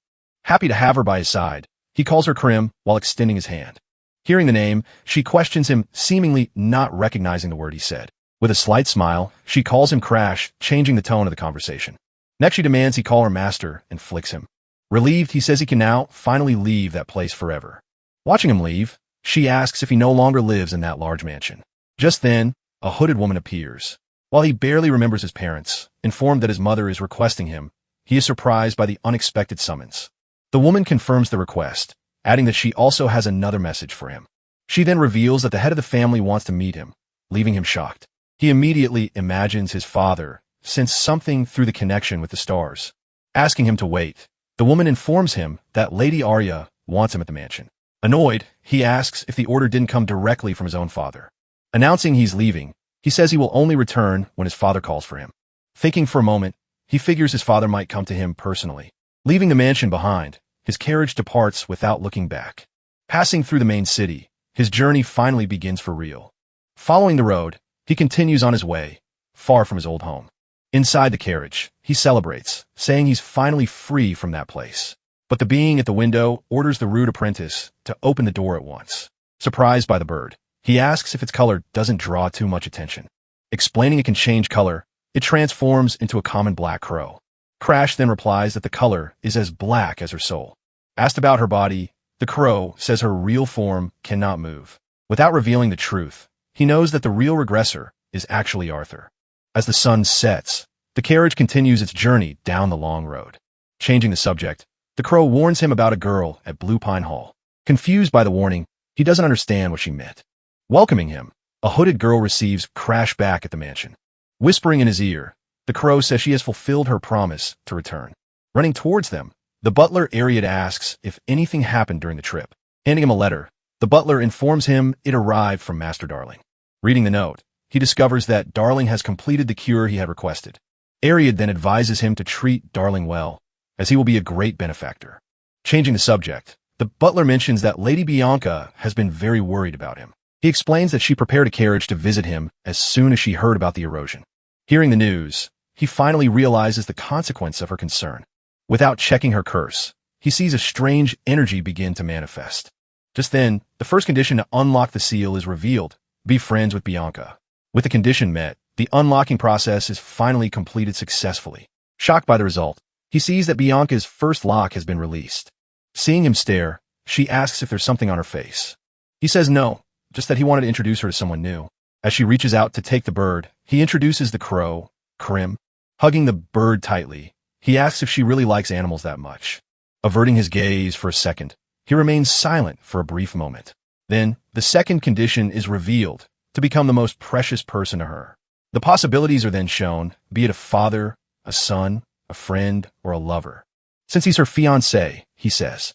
Happy to have her by his side, he calls her Krim while extending his hand. Hearing the name, she questions him, seemingly not recognizing the word he said. With a slight smile, she calls him Crash, changing the tone of the conversation. Next she demands he call her master and flicks him. Relieved, he says he can now finally leave that place forever. Watching him leave, she asks if he no longer lives in that large mansion. Just then, a hooded woman appears. While he barely remembers his parents, informed that his mother is requesting him, he is surprised by the unexpected summons. The woman confirms the request, adding that she also has another message for him. She then reveals that the head of the family wants to meet him, leaving him shocked. He immediately imagines his father, sensed something through the connection with the stars. Asking him to wait, the woman informs him that Lady Arya wants him at the mansion. Annoyed, he asks if the order didn't come directly from his own father. Announcing he's leaving, he says he will only return when his father calls for him. Thinking for a moment, he figures his father might come to him personally. Leaving the mansion behind, his carriage departs without looking back. Passing through the main city, his journey finally begins for real. Following the road, he continues on his way, far from his old home. Inside the carriage, he celebrates, saying he's finally free from that place. But the being at the window orders the rude apprentice to open the door at once. Surprised by the bird, he asks if its color doesn't draw too much attention. Explaining it can change color, it transforms into a common black crow. Crash then replies that the color is as black as her soul. Asked about her body, the crow says her real form cannot move. Without revealing the truth, he knows that the real regressor is actually Arthur. As the sun sets, the carriage continues its journey down the long road. Changing the subject, the crow warns him about a girl at Blue Pine Hall. Confused by the warning, he doesn't understand what she meant. Welcoming him, a hooded girl receives Crash back at the mansion. Whispering in his ear, the crow says she has fulfilled her promise to return. Running towards them, the butler Ariad asks if anything happened during the trip. Handing him a letter, the butler informs him it arrived from Master Darling. Reading the note, he discovers that Darling has completed the cure he had requested. Ariad then advises him to treat Darling well, as he will be a great benefactor. Changing the subject, the butler mentions that Lady Bianca has been very worried about him. He explains that she prepared a carriage to visit him as soon as she heard about the erosion. Hearing the news, he finally realizes the consequence of her concern. Without checking her curse, he sees a strange energy begin to manifest. Just then, the first condition to unlock the seal is revealed: be friends with Bianca. With the condition met, the unlocking process is finally completed successfully. Shocked by the result, he sees that Bianca's first lock has been released. Seeing him stare, she asks if there's something on her face. He says no, just that he wanted to introduce her to someone new. As she reaches out to take the bird, he introduces the crow, Krim. Hugging the bird tightly, he asks if she really likes animals that much. Averting his gaze for a second, he remains silent for a brief moment. Then, the second condition is revealed to become the most precious person to her. The possibilities are then shown, be it a father, a son, a friend, or a lover. Since he's her fiancé, he says,